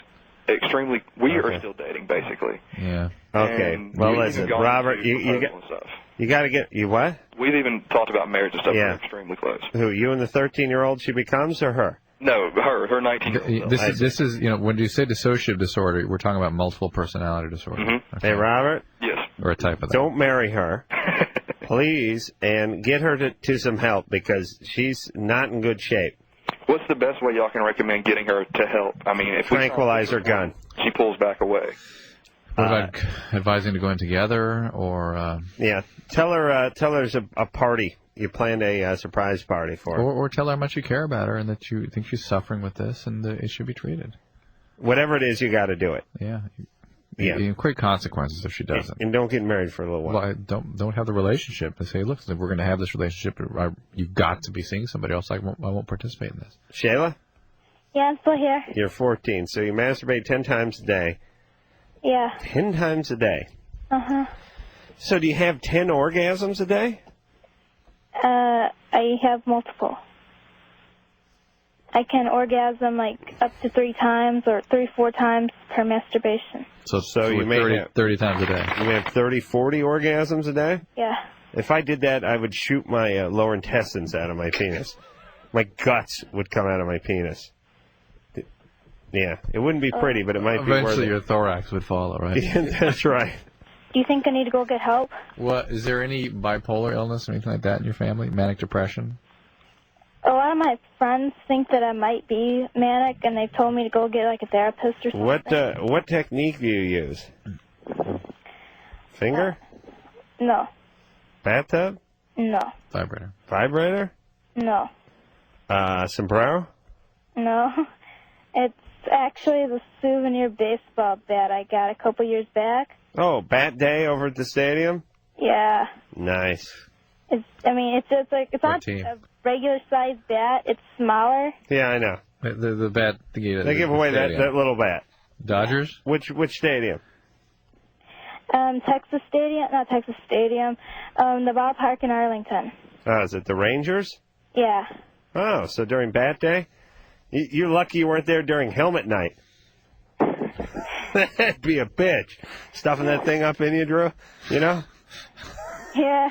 we are still dating, basically. Yeah. Okay. And well, we've listen, even gone Robert, to proposal and stuff. you got to get, you what? We've even talked about marriage and stuff. Yeah. We're extremely close. Who, you and the 13-year-old she becomes, or her? No, her 19-year-old. This is when you say dissociative disorder, we're talking about multiple personality disorder. Mm-hmm. Hey, Robert? Yes. Or a type of that. Don't marry her, please, and get her to some help because she's not in good shape. What's the best way y'all can recommend getting her to help? I mean, if tranquilizer gun. She pulls back away. What about advising to go in together, or yeah, tell her there's a party. You planned a surprise party for her, or tell her how much you care about her and that you think she's suffering with this and it should be treated. Whatever it is, you got to do it. Yeah, Great consequences if she doesn't. And don't get married for a little while. Well, don't have the relationship. They say, look, if we're going to have this relationship, you've got to be seeing somebody else. I won't participate in this. Shayla? Yeah, I'm still here. You're 14, so you masturbate 10 times a day. Yeah. 10 times a day. Uh-huh. So do you have 10 orgasms a day? I have multiple. I can orgasm like up to 3 times or 3-4 times per masturbation. So you may have 30 times a day. You may have 30, 40 orgasms a day? Yeah. If I did that, I would shoot my lower intestines out of my penis. My guts would come out of my penis. Yeah, it wouldn't be pretty, but it might be worth it. Eventually your thorax would follow, right? Yeah, that's right. Do you think I need to go get help? What, is there any bipolar illness or anything like that in your family? Manic depression? A lot of my friends think that I might be manic, and they've told me to go get like a therapist or something. What technique do you use? Finger? No. Bathtub? No. Vibrator. Vibrator? No. Sombrero? No. It's actually the souvenir baseball bat I got a couple years back. Oh, bat day over at the stadium? Yeah. Nice. It's just like, it's not a regular sized bat. It's smaller. Yeah, I know. The bat. They give away that little bat. Dodgers? Which stadium? Texas Stadium, not Texas Stadium, the ballpark in Arlington. Oh, is it the Rangers? Yeah. Oh, so during bat day? You're lucky you weren't there during helmet night. That'd be a bitch. Stuffing that thing up in you, Drew, you know? Yeah.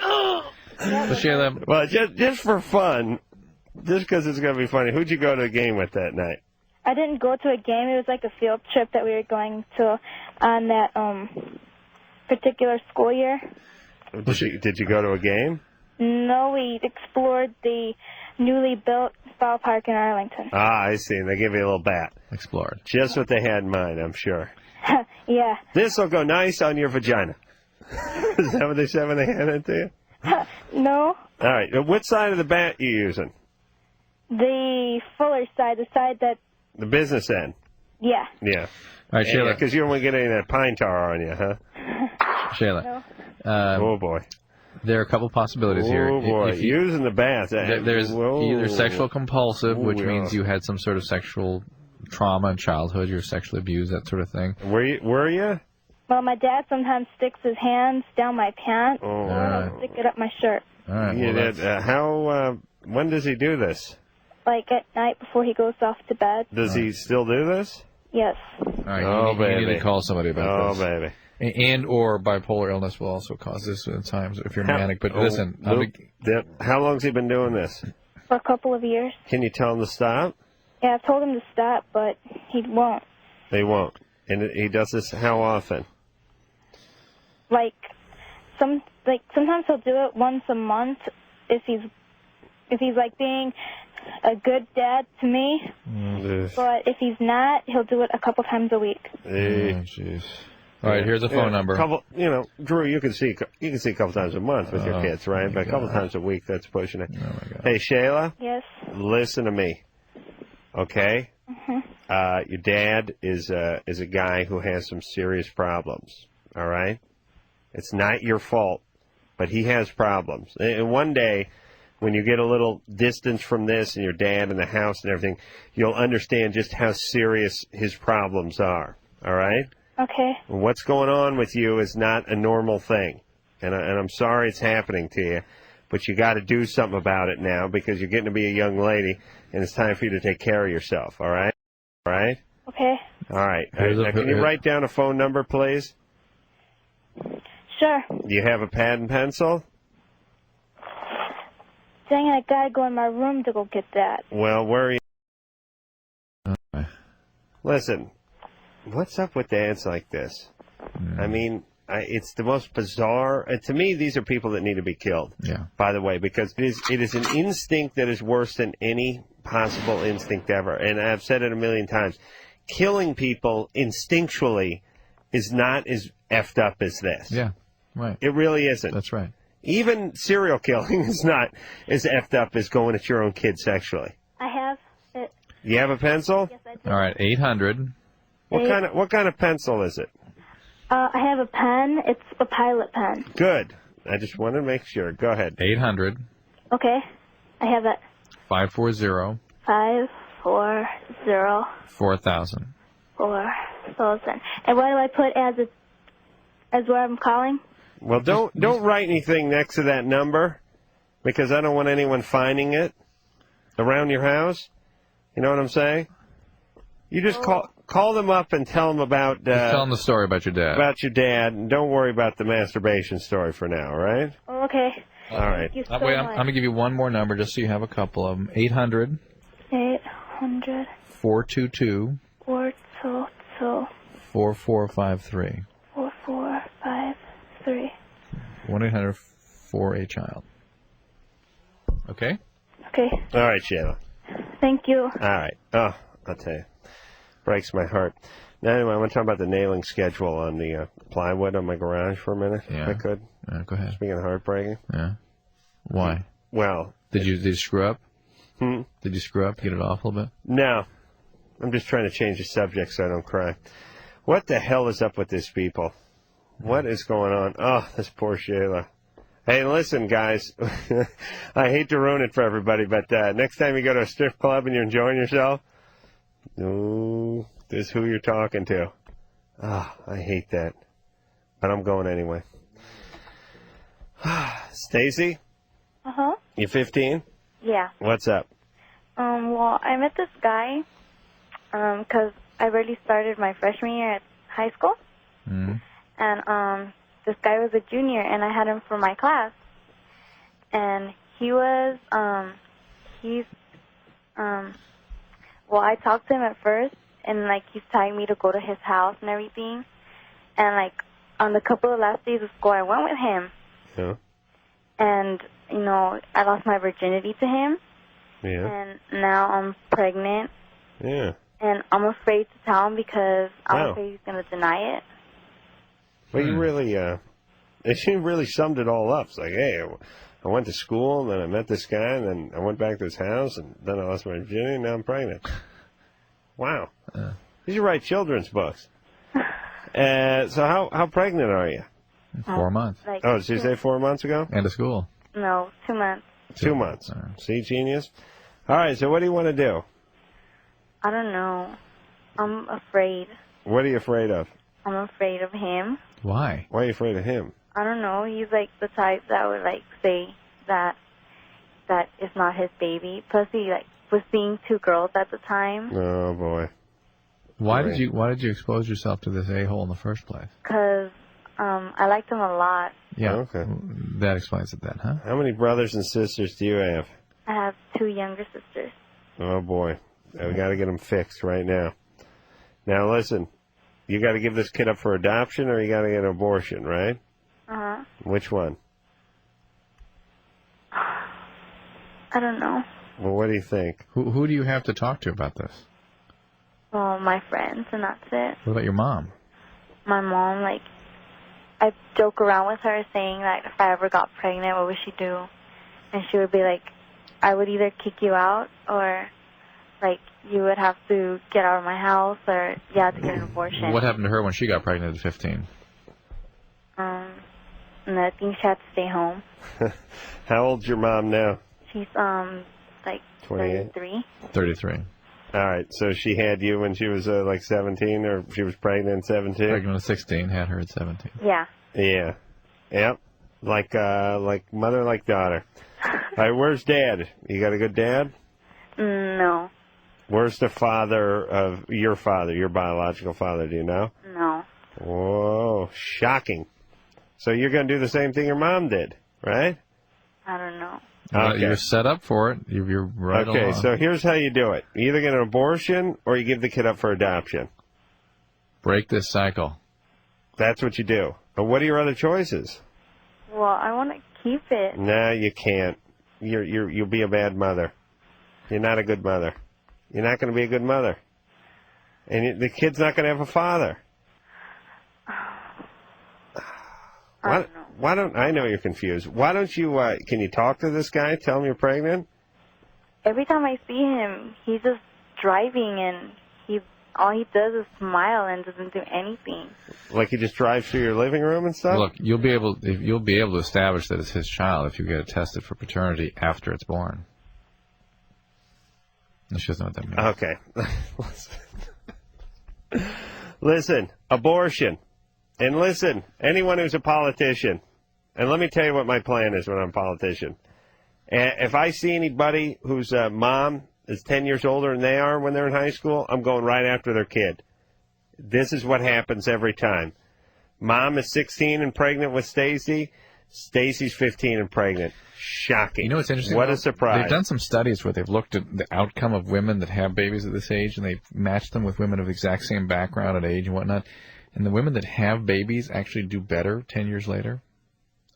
Well, just for fun, just because it's going to be funny, who'd you go to a game with that night? I didn't go to a game. It was like a field trip that we were going to on that particular school year. Did you go to a game? No, we explored the newly built ballpark in Arlington. Ah, I see. And they give you a little bat. Explored. Just what they had in mind, I'm sure. Yeah. This will go nice on your vagina. Is that what they said when they handed it to you? No. All right. What side of the bat you using? The fuller side, the side that... The business end. Yeah. Yeah. All right, Shayla. Because you don't want to get any of that pine tar on you, huh? Shayla. Oh, boy. There are a couple possibilities here. Oh, boy. Using the bath. There's either sexual compulsive, which means you had some sort of sexual trauma in childhood, you're sexually abused, that sort of thing. Were you? Well, my dad sometimes sticks his hands down my pants. Oh. And he'll stick it up my shirt. All right. When does he do this? Like at night before he goes off to bed. Does he still do this? Yes. All right, baby. You need to call somebody about this. Oh, baby. And or bipolar illness will also cause this at times if you're manic. But listen, how long's he been doing this? For a couple of years. Can you tell him to stop? Yeah, I've told him to stop, but he won't. They won't. And he does this how often? Sometimes he'll do it once a month if he's like being a good dad to me. But if he's not, he'll do it a couple times a week. Oh, jeez. All right, here's a phone number. Drew, you can see a couple times a month with your kids, right? But a couple times a week, that's pushing it. Oh my God. Hey, Shayla. Yes. Listen to me, okay? Mm-hmm. Your dad is a guy who has some serious problems. All right. It's not your fault, but he has problems. And one day, when you get a little distance from this and your dad and the house and everything, you'll understand just how serious his problems are. All right. Okay. What's going on with you is not a normal thing, and I'm sorry it's happening to you, but you got to do something about it now because you're getting to be a young lady, and it's time for you to take care of yourself. All right? All right? Okay. All right. Now, can you write down a phone number, please? Sure. Do you have a pad and pencil? Dang it, I gotta go in my room to go get that. Well, where are you? Listen. What's up with dads like this? I mean, it's the most bizarre. To me, these are people that need to be killed. Yeah. By the way, because it is an instinct that is worse than any possible instinct ever. And I've said it a million times. Killing people instinctually is not as effed up as this. Yeah, right. It really isn't. That's right. Even serial killing is not as effed up as going at your own kid sexually. I have it. You have a pencil? Yes, I do. All right, 800. What kind of pencil is it? I have a pen. It's a pilot pen. Good. I just wanted to make sure. Go ahead. 800 Okay. I have it. 540 540 4000. 4000. And what do I put as where I'm calling? Well, don't write anything next to that number because I don't want anyone finding it around your house. You know what I'm saying? You just call them up and tell them about... Just tell them the story about your dad. About your dad, and don't worry about the masturbation story for now, all right? Okay. All right. Thank you so Wait, I'm much. going to give you one more number just so you have a couple of them. 800 800 422 422 4453. 4453. 1-800-4-A-CHILD. Okay? Okay. All right, Shayla. Thank you. All right. Oh, I'll tell you. Breaks my heart. Now, anyway, I want to talk about the nailing schedule on the plywood on my garage for a minute. Yeah. If I could. Go ahead. Speaking of heartbreaking. Yeah. Why? Well. Did you screw up? Hmm? Did you screw up? Get it off a little bit? No. I'm just trying to change the subject so I don't cry. What the hell is up with these people? What is going on? Oh, this poor Shayla. Hey, listen, guys. I hate to ruin it for everybody, but next time you go to a strip club and you're enjoying yourself, ooh, this is who you're talking to. Ah, I hate that. But I'm going anyway. Stacy, Uh-huh. you 15? Yeah. What's up? Well, I met this guy, 'cause I really started my freshman year at high school. Mm-hmm. And, this guy was a junior, and I had him for my class. And he was, well, I talked to him at first, and, like, he's telling me to go to his house and everything. And, like, on the couple of last days of school, I went with him. Yeah. And, you know, I lost my virginity to him. Yeah. And now I'm pregnant. Yeah. And I'm afraid to tell him because I'm Wow. afraid he's going to deny it. Well, you really, she really summed it all up. It's like, hey, I went to school, and then I met this guy, and then I went back to his house, and then I lost my virginity, and now I'm pregnant. Wow. You should write children's books. So how pregnant are you? 4 months. Like, Oh, did you say 4 months ago? End of school. No, 2 months. 2 months. See, genius? All right, so what do you want to do? I don't know. I'm afraid. What are you afraid of? I'm afraid of him. Why? Why are you afraid of him? I don't know. He's like the type that would like say that it's not his baby. Plus, he like was seeing 2 girls at the time. Oh, boy. Why Right. did you expose yourself to this a-hole in the first place? Because I liked him a lot. Yeah. Okay. That explains it then, huh? How many brothers and sisters do you have? I have 2 younger sisters. Oh, boy. We got to get them fixed right now. Now, listen. You got to give this kid up for adoption, or you got to get an abortion, right? Uh-huh. Which one? I don't know. Well, what do you think? Who do you have to talk to about this? Well, my friends, and that's it. What about your mom? My mom, like, I joke around with her saying that if I ever got pregnant, what would she do? And she would be like, I would either kick you out or, like, you would have to get out of my house or you have to get an abortion. What happened to her when she got pregnant at 15? And I think she had to stay home. How old's your mom now? She's, like, 28? 33. 33. All right, so she had you when she was like 17, or she was pregnant at 17? Pregnant at 16, had her at 17. Yeah. Yeah. Yep. Like mother, like daughter. All right, where's Dad? You got a good dad? No. Where's the father of your biological father? Do you know? No. Whoa, shocking. So you're going to do the same thing your mom did, right? I don't know. Okay. You're set up for it. You're right Okay, along. so here's how you do it. You either get an abortion or you give the kid up for adoption. Break this cycle. That's what you do. But what are your other choices? Well, I want to keep it. No, you can't. You'll be a bad mother. You're not a good mother. You're not going to be a good mother. And the kid's not going to have a father. Why don't I know you're confused? Why don't you? Can you talk to this guy? Tell him you're pregnant. Every time I see him, he's just driving and he all he does is smile and doesn't do anything. Like he just drives through your living room and stuff? Look, you'll be able to establish that it's his child if you get it tested for paternity after it's born. She doesn't know what that means. Okay. Listen, abortion. And listen, anyone who's a politician, and let me tell you what my plan is when I'm a politician. If I see anybody whose mom is 10 years older than they are when they're in high school, I'm going right after their kid. This is what happens every time. Mom is 16 and pregnant with Stacy. Stacy's 15 and pregnant. Shocking. You know what's interesting? What a surprise. They've done some studies where they've looked at the outcome of women that have babies at this age, and they've matched them with women of the exact same background and age and whatnot. And the women that have babies actually do better 10 years later.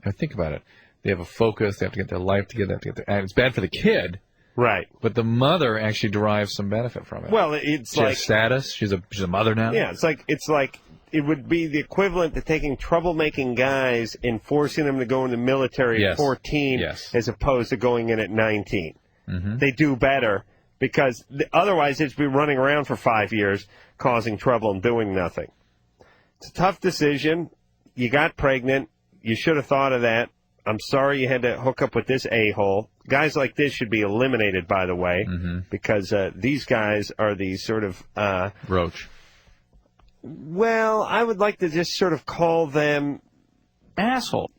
Now, think about it. They have a focus. They have to get their life together. It's bad for the kid. Right. But the mother actually derives some benefit from it. Well, it's she like... has status. She's a mother now. Yeah, it's like it would be the equivalent to taking troublemaking guys and forcing them to go in the military at 14 as opposed to going in at 19. Mm-hmm. They do better because otherwise they'd be running around for 5 years causing trouble and doing nothing. It's a tough decision. You got pregnant. You should have thought of that. I'm sorry you had to hook up with this a-hole. Guys like this should be eliminated, by the way, because these guys are the sort of... roach. Well, I would like to just sort of call them... asshole.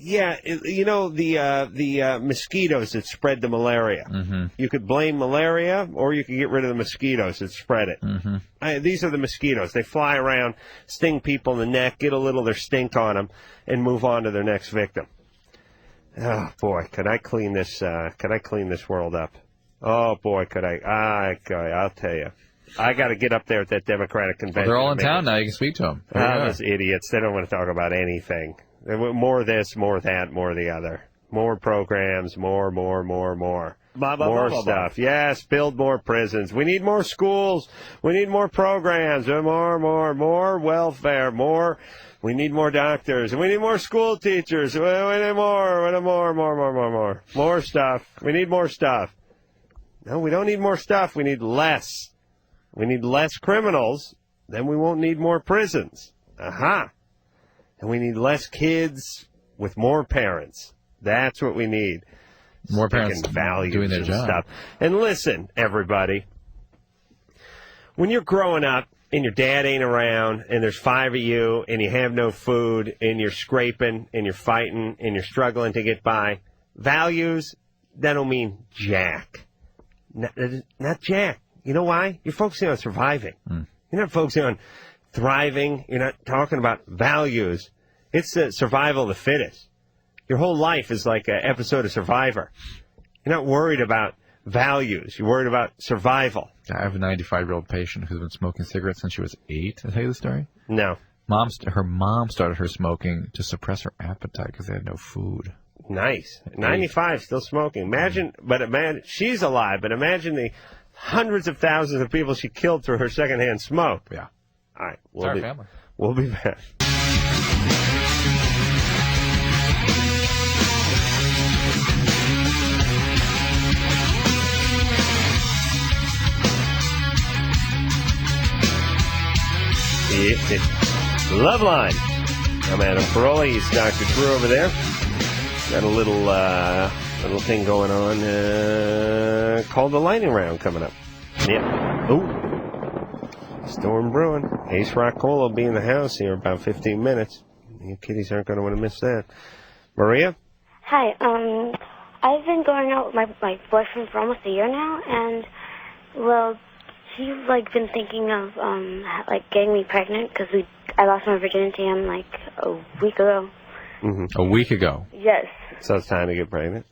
Yeah, you know, the mosquitoes that spread the malaria. You could blame malaria, or you could get rid of the mosquitoes that spread it. These are the mosquitoes. They fly around, sting people in the neck, get a little of their stink on them, and move on to their next victim. Oh, boy, could I clean this world up. Oh, boy, could I. I'll tell you. I got to get up there at that Democratic convention. Well, they're all in town now. You can speak to them. Those idiots. They don't want to talk about anything. More of this, more of that, more of the other. More programs, more. More stuff. Yes, build more prisons. We need more schools. We need more programs. More welfare. More. We need more doctors. We need more school teachers. We need more. More stuff. We need more stuff. No, we don't need more stuff. We need less. We need less criminals. Then we won't need more prisons. Aha. And we need less kids with more parents. That's what we need. More parents values doing their and job. stuff. And listen, everybody, when you're growing up and your dad ain't around and there's 5 of you and you have no food and you're scraping and you're fighting and you're struggling to get by, values, that don't mean jack. Not jack. You know why? You're focusing on surviving. You're not focusing on thriving. You're not talking about values. It's the survival of the fittest. Your whole life is like an episode of Survivor. You're not worried about values. You're worried about survival. I have a 95-year-old patient who's been smoking cigarettes since she was 8. Did I tell you the story? No. Her mom started her smoking to suppress her appetite because they had no food. Nice. 95, still smoking. Imagine, she's alive, but imagine the hundreds of thousands of people she killed through her secondhand smoke. Yeah. All right. It's our family. We'll be back. Loveline. I'm Adam Carolla. He's Dr. Drew over there. Got a little thing going on called the lightning round coming up. Yeah. Ooh. Storm brewing. Ace Rock Cola will be in the house here in about 15 minutes. You kiddies aren't going to want to miss that. Maria? Hi. I've been going out with my boyfriend for almost a year now, and, well, he's, been thinking of, getting me pregnant because I lost my virginity to him, a week ago. Mm-hmm. A week ago? Yes. So it's time to get pregnant?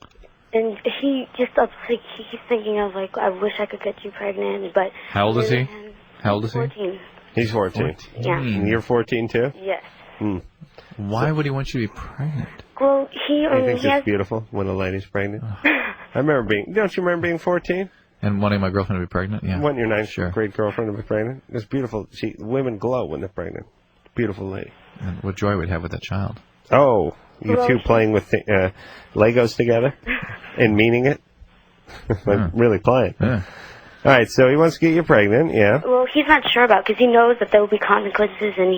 And he just, he keeps thinking of, I wish I could get you pregnant, but... How old is he? How old is he? 14. He's 14. Yeah. And you're 14, too? Yes. Why would he want you to be pregnant? Well, he thinks it's beautiful when a lady's pregnant. Don't you remember being 14? And wanting my girlfriend to be pregnant? Yeah. Wanting your ninth grade girlfriend to be pregnant? It's beautiful. Women glow when they're pregnant. Beautiful lady. And what joy we'd have with that child. Oh, you two playing with Legos together and meaning it? Really playing. Yeah. All right, so he wants to get you pregnant, yeah. Well, he's not sure about because he knows that there will be consequences, and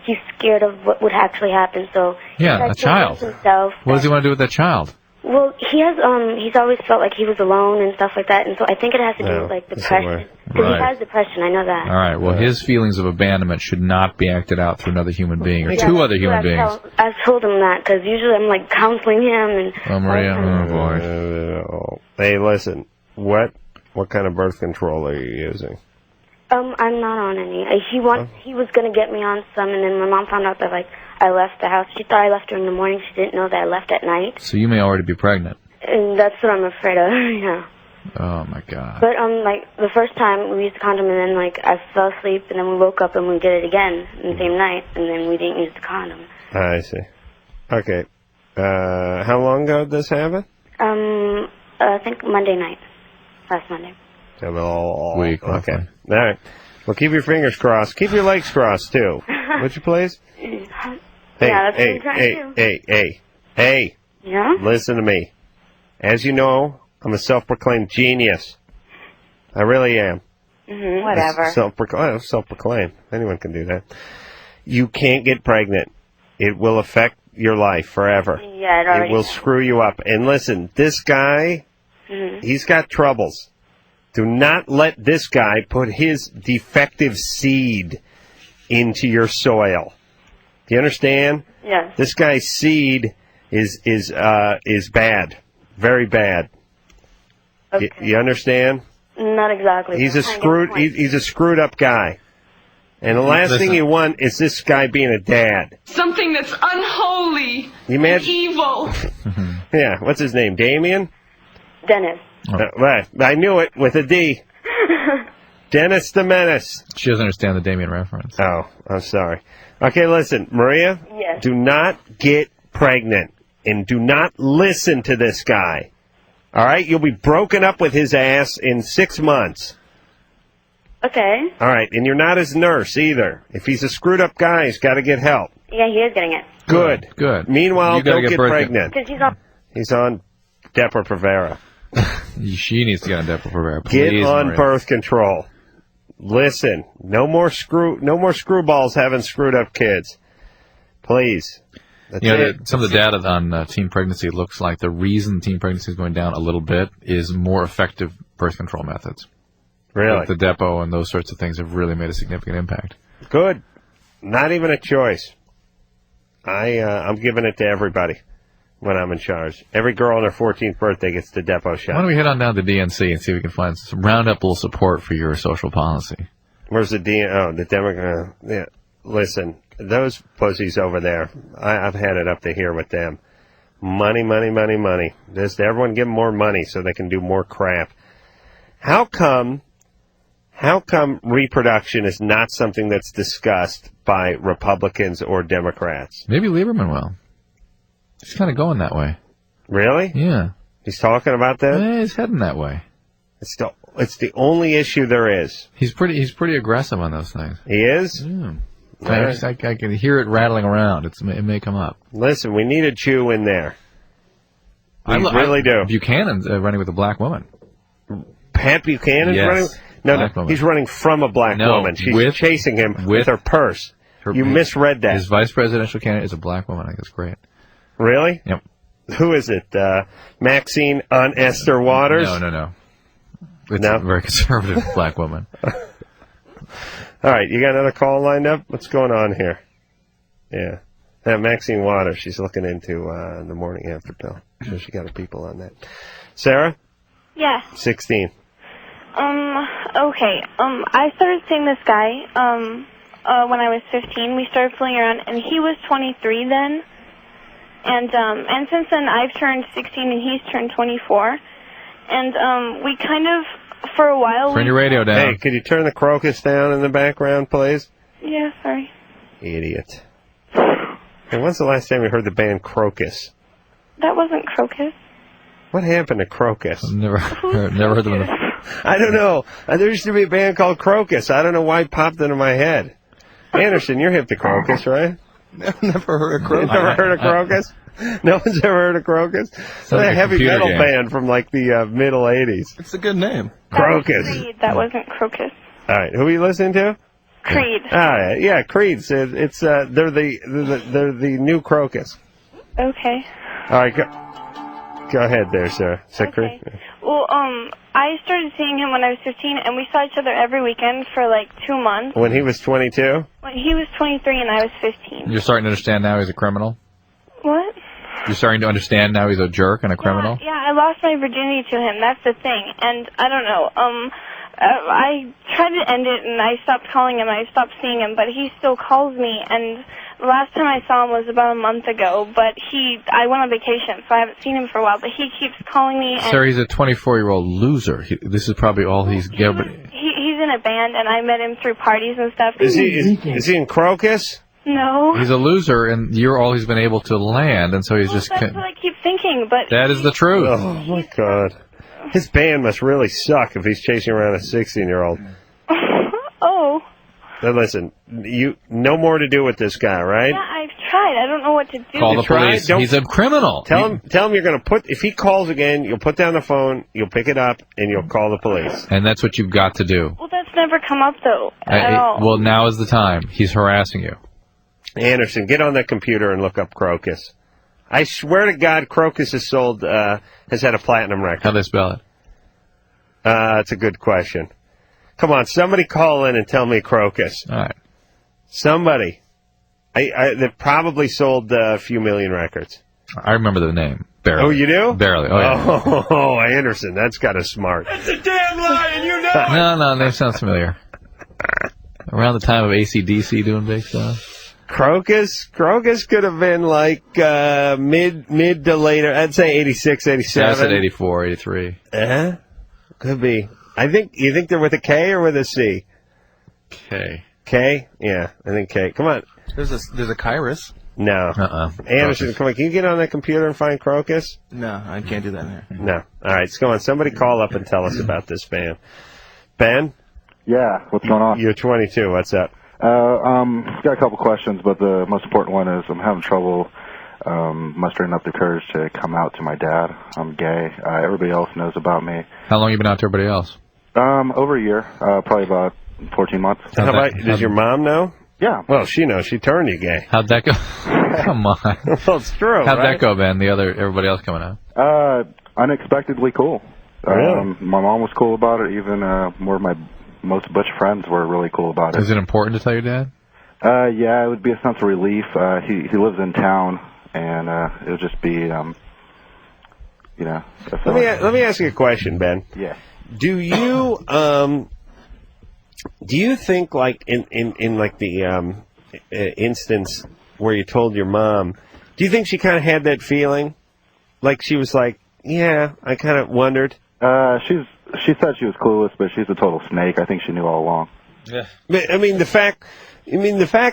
he's scared of what would actually happen. So Yeah, a child. Himself. What does he want to do with that child? Well, he's always felt like he was alone and stuff like that, and so I think it has to do with like depression. Because he has depression, I know that. All right. Well, his feelings of abandonment should not be acted out through another human being or two other human beings. I've told him that because usually I'm like counseling him and. Oh, Maria. Oh boy. Hey, listen. What kind of birth control are you using? I'm not on any. He was gonna get me on some, and then my mom found out that like I left the house. She thought I left her in the morning. She didn't know that I left at night. So you may already be pregnant. And that's what I'm afraid of. Yeah. Oh my God. But like the first time we used the condom, and then like I fell asleep, and then we woke up and we did it again the same night, and then we didn't use the condom. I see. Okay. How long ago did this happen? I think Monday night. Last Monday. Week. Okay. All right. Well, keep your fingers crossed. Keep your legs crossed too. Would you please? Hey, yeah, that's what I'm trying to do. Hey. Yeah? Listen to me. As you know, I'm a self-proclaimed genius. I really am. Whatever. Self-proclaimed. Anyone can do that. You can't get pregnant. It will affect your life forever. Yeah, it already will screw you up. And listen, this guy, he's got troubles. Do not let this guy put his defective seed into your soil. Do you understand? Yes. This guy's seed is bad, very bad. Okay. You understand? Not exactly. He's a screwed up guy. And the last thing you want is this guy being a dad. Something that's unholy, You imagine? evil. Yeah, what's his name? Damien? Dennis. Right, I knew it with a D. Dennis the Menace. She doesn't understand the Damien reference. Oh, I'm sorry. Okay, listen, Maria. Yes. Do not get pregnant, and do not listen to this guy. All right, you'll be broken up with his ass in 6 months. Okay. All right, and you're not his nurse either. If he's a screwed up guy, he's got to get help. Yeah, he is getting it. Good. Good. Meanwhile, You gotta don't get pregnant. Because he's on. He's on Depo-Provera. She needs to get on Depo-Provera. Get Please, on Maria. birth control. Listen, no more screwballs having screwed up kids. Please. That's it. Some of the data on teen pregnancy looks like the reason teen pregnancy is going down a little bit is more effective birth control methods. Really? Like the Depo and those sorts of things have really made a significant impact. Good. Not even a choice. I'm giving it to everybody when I'm in charge. Every girl on her 14th birthday gets the Depo shot. Why don't we head on down to DNC and see if we can find round up a little support for your social policy? Where's the the Democrat? Yeah. Listen, those pussies over there, I've had it up to here with them. Money, money, money, money. Just everyone give them more money so they can do more crap. How come reproduction is not something that's discussed by Republicans or Democrats? Maybe Lieberman will. He's kind of going that way. Really? Yeah. He's talking about that? Yeah, he's heading that way. It's the only issue there is. He's pretty aggressive on those things. He is? Yeah. Right. I can hear it rattling around. It may come up. Listen, we need a Jew in there. We really do. Buchanan's running with a black woman. Pat Buchanan's Yes. running? No, he's running from a black woman. She's chasing him with her purse. You misread that. His vice presidential candidate is a black woman. I think that's great. Really? Yep. Who is it? Maxine on Esther Waters? No. It's a very conservative black woman. All right, you got another call lined up? What's going on here? Yeah. Maxine Waters, she's looking into the morning after pill. So she got her people on that. Sarah? Yeah. 16. Okay. I started seeing this guy, when I was 15. We started fooling around, and he was 23 then. And since then I've turned 16 and he's turned 24. And, we kind of, for a while... Turn your radio down. Hey, could you turn the crocus down in the background, please? Yeah, sorry. Idiot. Hey, when's the last time you heard the band Crocus? That wasn't Crocus. What happened to Crocus? Never heard them. I don't know. There used to be a band called Crocus. I don't know why it popped into my head. Anderson, you're hip to Crocus, right? Never heard of Crocus. You never heard of Crocus? No one's ever heard of Crocus? It's like a a heavy computer metal game. band from like the middle 80s. It's a good name. Crocus. Creed. That wasn't Crocus. All right, who are you listening to? Creed. Yeah, Creed. It's they're the new Crocus. Okay. All right, go ahead there, sir. Is that Creed? Well, I started seeing him when I was 15, and we saw each other every weekend for like 2 months. When he was 22? When he was 23 and I was 15. You're starting to understand now he's a criminal? What? You're starting to understand now he's a jerk and a criminal? Yeah, I lost my virginity to him. That's the thing. And I don't know. I tried to end it, and I stopped calling him. I stopped seeing him, but he still calls me. And the last time I saw him was about a month ago. But I went on vacation, so I haven't seen him for a while. But he keeps calling me. And Sir, he's a 24-year-old loser. This is probably all he's given. he's in a band, and I met him through parties and stuff. Is he in Crocus? No. He's a loser, and you're all he's been able to land, and so he's just... That's what I keep thinking, but... That is the truth. Oh, my God. His band must really suck if he's chasing around a 16-year-old. Oh. Now, listen, no more to do with this guy, right? Yeah, I've tried. I don't know what to do. Call the police. He's a criminal. Tell him you're going to if he calls again, you'll put down the phone, you'll pick it up, and you'll call the police. And that's what you've got to do. Well, that's never come up, though, at all. Well, now is the time. He's harassing you. Anderson, get on that computer and look up Crocus. I swear to God, Crocus has had a platinum record. How do they spell it? That's a good question. Come on, somebody call in and tell me Crocus. All right. Somebody. They probably sold a few million records. I remember the name. Barely. Oh, you do? Barely. Oh, yeah. Oh, Anderson, that's got us smart. That's a damn lie, and you know it! No, name sounds familiar. Around the time of AC/DC doing big stuff. Crocus could have been like mid to later. I'd say 86, 87. I said 84, 83. Could be. You think they're with a K or with a C? K. K? Yeah, I think K. Come on. There's a Kairos. No. Anderson, come on. Can you get on that computer and find Crocus? No, I can't do that here. No. All right, let's go on. Somebody call up and tell us about this band. Ben? Yeah, what's going on? You're 22. What's up? Got a couple questions, but the most important one is I'm having trouble mustering up the courage to come out to my dad. I'm gay. Everybody else knows about me. How long you been out to everybody else? Over a year, probably about 14 months. Does your mom know? Yeah. Well, she knows. She turned you gay. How'd that go? Come on. Well, it's true. How'd right? that go, Ben? Everybody else coming out? Unexpectedly cool. Really? My mom was cool about it. Even more of my most butch friends were really cool about it. Is it important to tell your dad? Yeah, it would be a sense of relief. He lives in town, and it would just be, Let me ask you a question, Ben. Yeah. Do you think, like in like the instance where you told your mom, do you think she kind of had that feeling, like she was like, yeah, I kind of wondered? She said she was clueless, but she's a total snake. I think she knew all along. Yeah. I mean the fact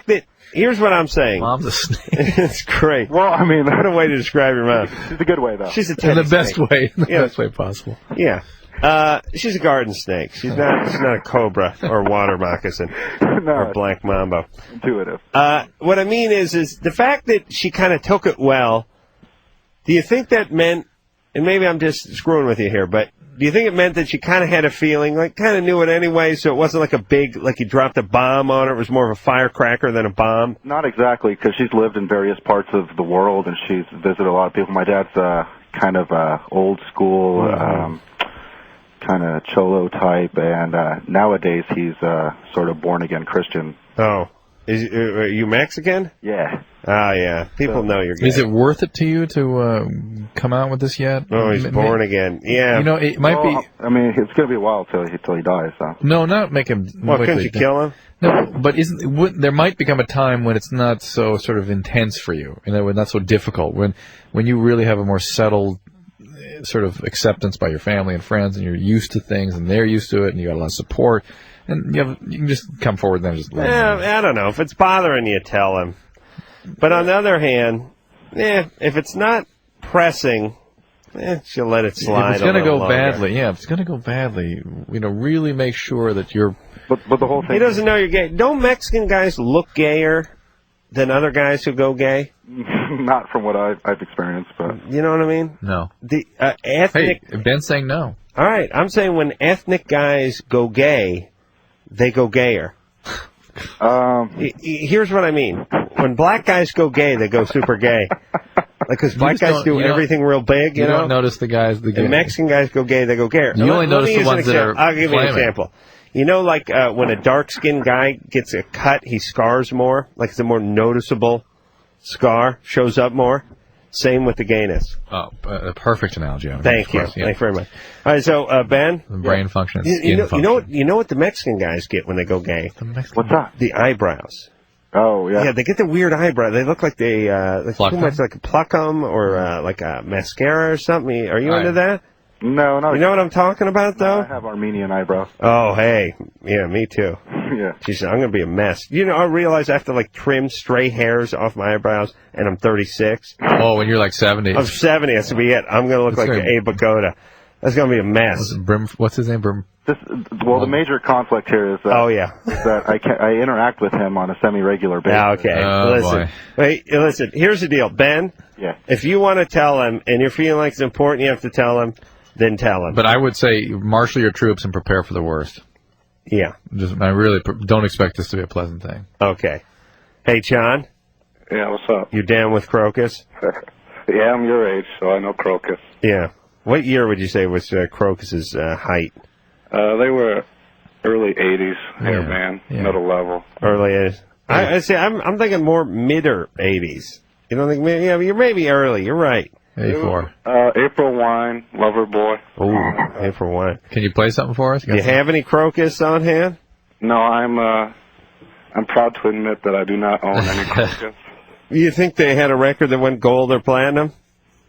that, here's what I'm saying. Mom's a snake. It's great. Well, I mean, what a way to describe your mom. She's a good way, though. She's a In the teddy best snake. way. In the Yeah. best way possible. Yeah. She's a garden snake. She's not a cobra or water moccasin or black mambo. Intuitive. What I mean is the fact that she kind of took it well. Do you think that meant, and maybe I'm just screwing with you here, but do you think it meant that she kind of had a feeling, like kind of knew it anyway, so it wasn't like a big, like you dropped a bomb on her, it was more of a firecracker than a bomb? Not exactly, because she's lived in various parts of the world, and she's visited a lot of people. My dad's kind of old school, kind of cholo type, and nowadays he's sort of born-again Christian. Oh. Are you Mexican? Yeah. Oh, yeah. People know you're gay. Is it worth it to you to come out with this yet? Oh, he's born again. Yeah. You know, it might be... I mean, it's going to be a while till he dies, so. No, not make him... Well, couldn't you kill him? No, but there might become a time when it's not so sort of intense for you, when not so difficult, when you really have a more settled sort of acceptance by your family and friends, and you're used to things, and they're used to it, and you got a lot of support, and you can just come forward and then just let them know. I don't know. If it's bothering you, tell him. But on the other hand, if it's not pressing, she'll let it slide. If it's going to go badly, if it's going to go badly, really make sure that you're... But the whole thing... He doesn't know you're gay. Don't Mexican guys look gayer than other guys who go gay? Not from what I've experienced, but You know what I mean? No. The ethnic. Hey, Ben's saying no. All right, I'm saying when ethnic guys go gay, they go gayer. Here's what I mean. When black guys go gay, they go super gay. Because black guys do everything real big, you know? don't notice the guys that gay. And Mexican guys go gay, they go gayer. You only notice the ones that are I'll give you an flaming. example. You know, like when a dark-skinned guy gets a cut, he scars more. Like it's a more noticeable scar, shows up more. Same with the gayness. Oh, a perfect analogy. Thank you. Thank you very much. All right, so Ben, The brain function, and you skin know, function. you know what the Mexican guys get when they go gay? What's that? The eyebrows. Oh yeah. Yeah, they get the weird eyebrow. They look like they Pluck too much like pluck 'em or like a mascara or something. Are you into that? No, no. You know what I'm talking about, though? I have Armenian eyebrows. Oh, hey, yeah, me too. Yeah. Jeez, I'm gonna be a mess. You know, I realize I have to like trim stray hairs off my eyebrows, and I'm 36. Oh, when you're like 70. I'm 70. That's gonna be it. I'm gonna look That's like right. Abe Bagoda. That's gonna be a mess. What's his name? Well, the major conflict here is that, is that I interact with him on a semi-regular basis. Yeah, okay. Listen, wait, listen. Here's the deal, Ben. Yeah. If you want to tell him, and you're feeling like it's important, you have to tell him. Then tell him. But I would say marshal your troops and prepare for the worst. Yeah. I really don't expect this to be a pleasant thing. Okay. Hey, John. Yeah, what's up? You down with Crocus? Yeah, I'm your age, so I know Crocus. Yeah. What year would you say was Crocus's height? They were early 80s hair band, middle level. Early 80s. I say I'm thinking more midder 80s. You don't think? Yeah, you're maybe early. You're right. 84. April Wine, Lover Boy. Ooh, April Wine. Can you play something for us? Do you have any Crocus on hand? No, I'm proud to admit that I do not own any Crocus. You think they had a record that went gold or platinum?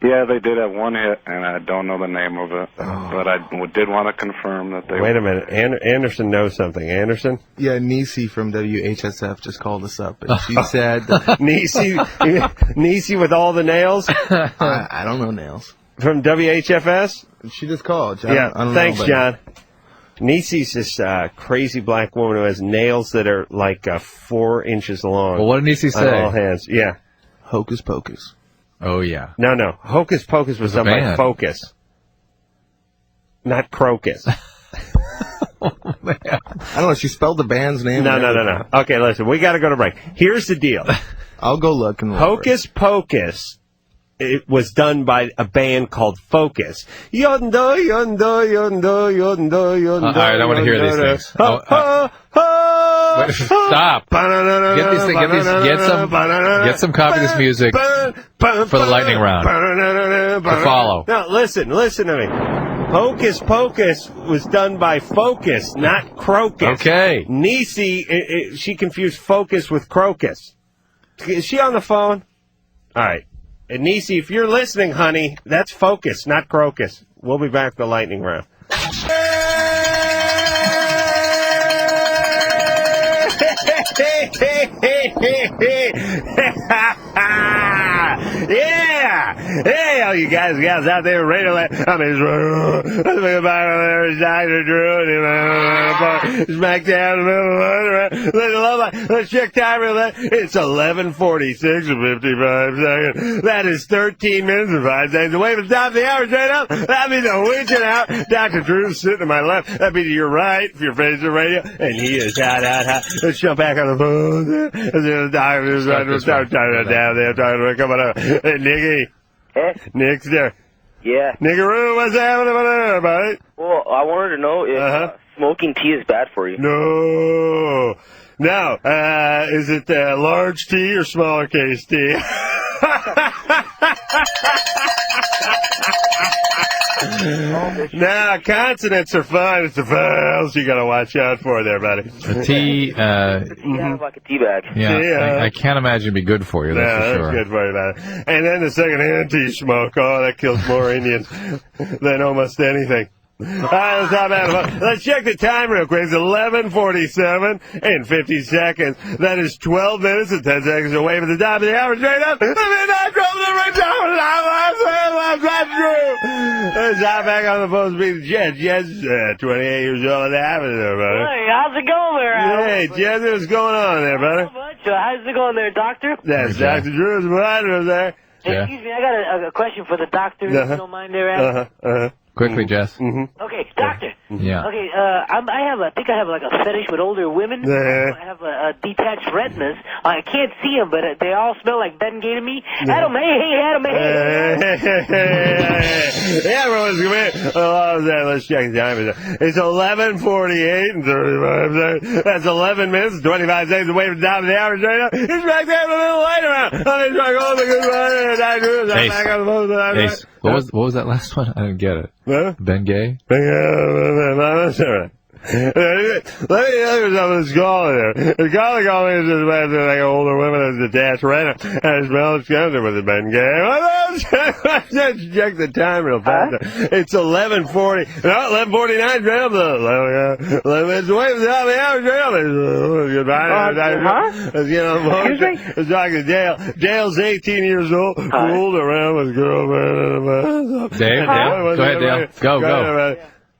Yeah, they did have one hit, and I don't know the name of it. Oh. But I did want to confirm that they... Wait a minute. Anderson knows something. Anderson? Yeah, Nisi from WHSF just called us up, and she said... Nisi with all the nails? I don't know nails. From WHFS? She just called. Yeah, I don't thanks, know, John. Nisi's this crazy black woman who has nails that are like 4 inches long. Well, what did Nisi say? On all hands. Yeah. Hocus Pocus. Oh, yeah. No. Hocus Pocus was done by band. Focus. Not Crocus. I don't know. She spelled the band's name. No. Okay, listen. We got to go to break. Here's the deal. I'll go look. And Hocus Pocus. It was done by a band called Focus. Yondo. All right, I want to hear these things. Wait, stop. Get these things. Get some copy of this music for the lightning round. To follow. No, listen to me. Hocus Pocus was done by Focus, not Crocus. Okay. Nisi, she confused Focus with Crocus. Is she on the phone? All right. And Nisi, if you're listening, honey, that's Focus, not Crocus. We'll be back to the lightning round. Yeah! Hey, all you guys out there, radio land. I mean, Dr. Drew, smack down in the middle of the let's check time real quick. It's 11:46 and 55 seconds. That is 13 minutes and 5 seconds away from the top of the hour straight up. That means I'm winching out. Dr. Drew's sitting to my left. That means to your right if you're facing the radio. And he is hot. Let's jump back on the phone. Down there, talking come on up. Hey, Nicky. Hey? Nick's there. Yeah. Nickaroo, what's happening over there, buddy? Well, I wanted to know if smoking tea is bad for you. No. Now, is it large tea or smaller case tea? Nah, consonants are fine. It's the vowels you gotta watch out for there, buddy. The tea, You have like a tea bag. yeah, I can't imagine it'd be good for you, that's for sure. That's good for you, buddy. And then the second-hand tea smoke, that kills more Indians than almost anything. All right, let's check the time real quick. It's 11:47 and 50 seconds. That is 12 minutes and 10 seconds away from the top of the hour. Straight up. Let's hop back on the phone speaking to Jess. Jess, 28 years old. What's happening there, buddy? Hey, how's it going there, Adam? Hey, Jess, what's going on there, buddy? Doctor. How's it going there, Doctor? That's Dr. Drew's provider there. Hey, excuse me, I got a question for the doctor, if you don't mind there, Adam. Quickly, Jess. Okay, doctor. Yeah. Okay, I think I have like a fetish with older women. I have a detached retinas. I can't see them, but they all smell like Ben Gay to me. Adam, hey, Adam, hey. Yeah, everyone's come in. Oh, let's check the time. It's 11:48 and 35 seconds. That's 11 minutes and 25 seconds away from the top of the hour. Straight up. It's back there a little later on. I'm trying to go the good one. Ace. Back on the phone. Ace. What was that last one? I didn't get it. Huh? Ben Gay? That's all right. Let me tell you something that's calling here. The calling is just like older women as detached retina and it smells together with the Ben Gay. Let's check the time real fast. It's 11:40. No, 11:49. 11 minutes away from the top of the hour. Goodbye. Let's get on the phone. Let's talk to Dale. Dale's 18 years old. Fooled around with girlfriend. Dale? Go ahead, Dale. Go.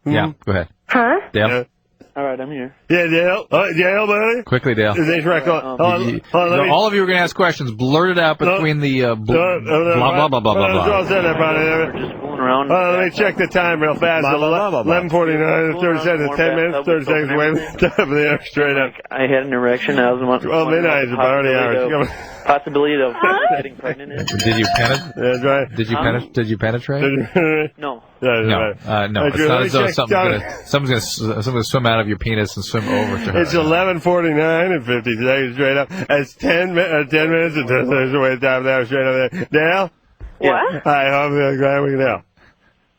Yeah, go ahead. Huh? Dale? All right, I'm here. Yeah, Dale. Dale, buddy. Quickly, Dale. All of you are going to ask questions. Blurt it out between the blah, blah, blah, blah, blah. Let me check the time real fast. 11:49, 30 seconds, 10 minutes, 30 seconds away. Time for the hour straight up. I had an erection. I was wondering. 12 midnight is about the hour. Possibility of getting pregnant. Did you penetrate? That's right. Did you penetrate? No. No. It's not as though someone's gonna swim out of your penis and swim over to her. It's 11:49 and 50 seconds straight up. That's 10 minutes and 10 seconds away. Time for the hour straight up there. Dale? What? Hi, I'm glad we can help.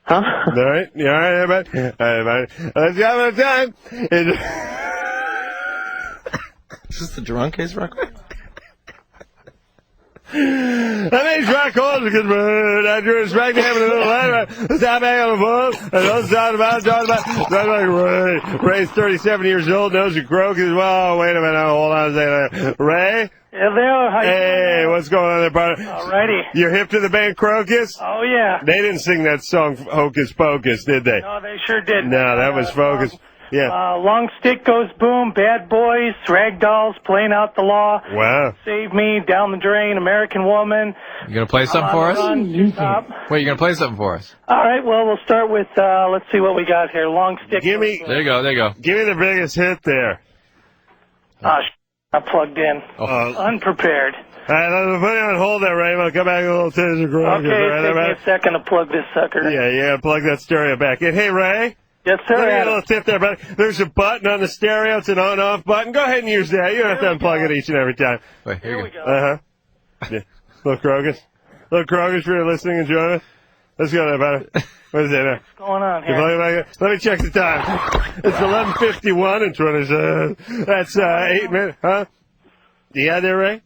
Huh? All right? You all right, everybody? All right, everybody. Let's go for the time. Is this the drunk case record? That means rock calls because I drew his right hand in the little line. Stop back on the phone. And don't talk about like Ray. Ray's 37 years old, knows you croak as well. Wait a minute, hold on a second. Ray? Yeah, there. How you Hey, doing? what's going on there, partner? Alrighty. You're hip to the band Crocus? Oh, yeah. They didn't sing that song Hocus Pocus, did they? No, they sure didn't. No, that was Focus. Yeah. Long Stick Goes Boom, Bad Boys, Rag Dolls, Playing Out the Law. Wow. Save Me, Down the Drain, American Woman. You gonna play something for us? Wait, you gonna play something for us? All right, well, we'll start with, let's see what we got here. Long Stick. There you go. Give me the biggest hit there. I'm plugged in. Unprepared. All right, let's put you on hold there, Ray. We'll come back a little taser Crocus. Okay, take me a second to plug this sucker. Yeah, you gotta plug that stereo back in. Hey, Ray? Yes, sir. Let me get a little tip there, buddy. There's a button on the stereo. It's an on-off button. Go ahead and use that. You don't have to unplug it each and every time. Wait, here we go. Yeah. Little Crocus, for your listening and joining us. Let's go there, buddy. What is that? What's going on here? Let me check the time. It's 11:51 and 20 seconds. That's 8 minutes. Huh? You got there, Ray?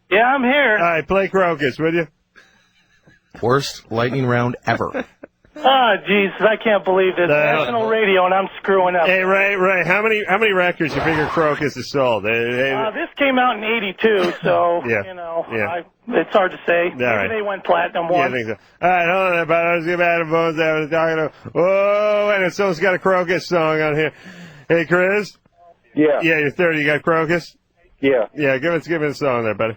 Yeah, I'm here. All right, play Crocus, will you? Worst lightning round ever. Oh, jeez, I can't believe this. National radio, and I'm screwing up. Hey, Ray, how many records you figure Crocus has sold? This came out in '82, so it's hard to say. Maybe they went platinum once. Yeah, I think so. All right, hold on there, buddy. Let's get back to the phones. I was talking to. Oh, and someone's got a Crocus song on here. Hey, Chris. Yeah. Yeah, you're 30. You got Crocus? Yeah. Yeah, give me the song there, buddy.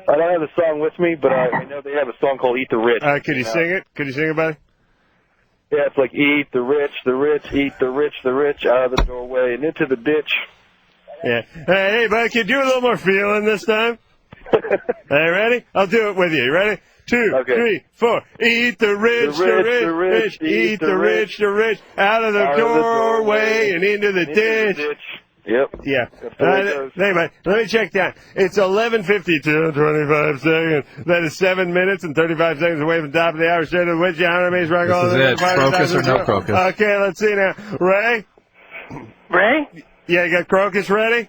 I don't have the song with me, but I know they have a song called "Eat the Rich." Could you sing it? Could you sing it, buddy? Yeah, it's like eat the rich, eat the rich out of the doorway and into the ditch. Yeah. Hey, buddy, can you do a little more feeling this time? Hey, ready? I'll do it with you. You ready? 2, 3, 4. Eat the rich, eat the rich, out of the doorway and into the ditch. Yep. Yeah. Hey, man, let me check that. It's 11:52, 25 seconds. That is 7 minutes and 35 seconds away from the top of the hour. Straight to the witch. This is it. Crocus or no Crocus? Okay, let's see now. Ray? Ray? Yeah, you got Crocus ready?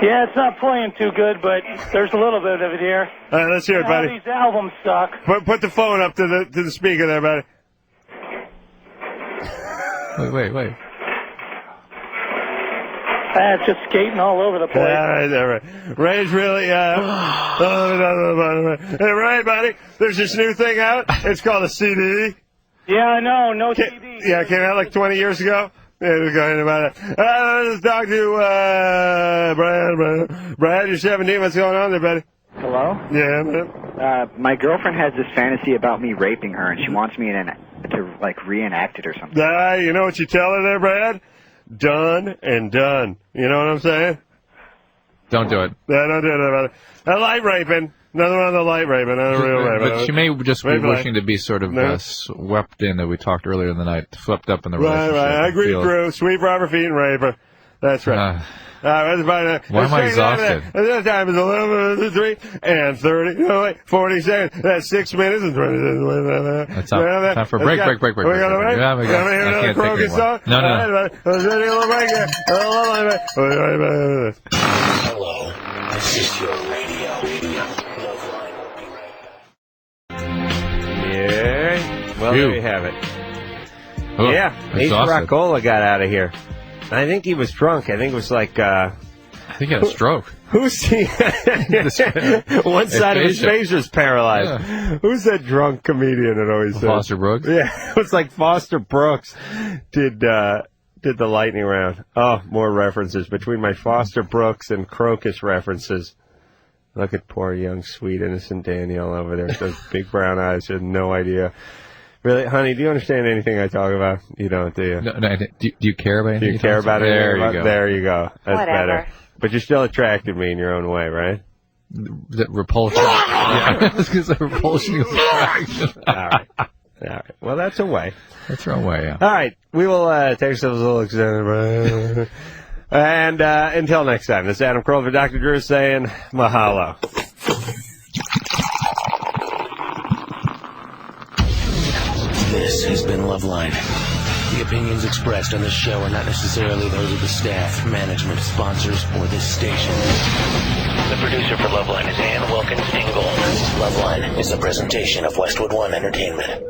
Yeah, it's not playing too good, but there's a little bit of it here. All right, let's hear it, buddy. These albums suck. Put the phone up to the speaker there, buddy. Wait. That's just skating all over the place. All right. Ray's really, Hey, Ray, buddy, there's this new thing out. It's called a CD. Yeah, I know. No CD. Yeah, it came out like 20 years ago. Let's talk to Brad. Brad, you're 17. What's going on there, buddy? Hello? Yeah, man. My girlfriend has this fantasy about me raping her, and she wants me to like reenact it or something. You know what you tell her there, Brad? Done and done. You know what I'm saying? Don't do it. Yeah, don't do it about it. Light raping. Another one on the light raping, not a real raping. But she may just be Raping. wishing to be sort of swept in that we talked earlier in the night, swept up in the Right, relationship. right. I agree, Feel- Drew. Sweep Robert feet and rape her. That's right. Why am I exhausted? The time is 11:03 and 40 seconds. That's 6 minutes and 20 seconds. That's time for a break. We got a break. Yeah, we got- Hear I another can't take Crocus anymore. song? No. Let's do a little break here. Hello, this is your radio. Yeah. Well, there you have it. Oh, yeah, Ace exhausted. Rockola got out of here. I think he was drunk. I think it was like... I think he had a stroke. Who's he? One side of his face was paralyzed. Yeah. Who's that drunk comedian that always says? Foster Brooks? Yeah, it was like Foster Brooks did the lightning round. Oh, more references between my Foster Brooks and Crocus references. Look at poor young, sweet, innocent Danielle over there with those big brown eyes. You have no idea. Really, honey, do you understand anything I talk about? You don't, do you? No, do you care about anything? Do you care about it? There you go. There you go. That's Whatever. better. But you still attracted me in your own way, right? The repulsion. Yeah, it's a repulsion attraction. All right. Well, that's a way. That's our way, yeah. All right. We will take ourselves a little extended. And until next time, this is Adam Carolla for Dr. Drew saying mahalo. This has been Loveline. The opinions expressed on this show are not necessarily those of the staff, management, sponsors, or this station. The producer for Loveline is Ann Wilkins Ingold. Loveline is a presentation of Westwood One Entertainment.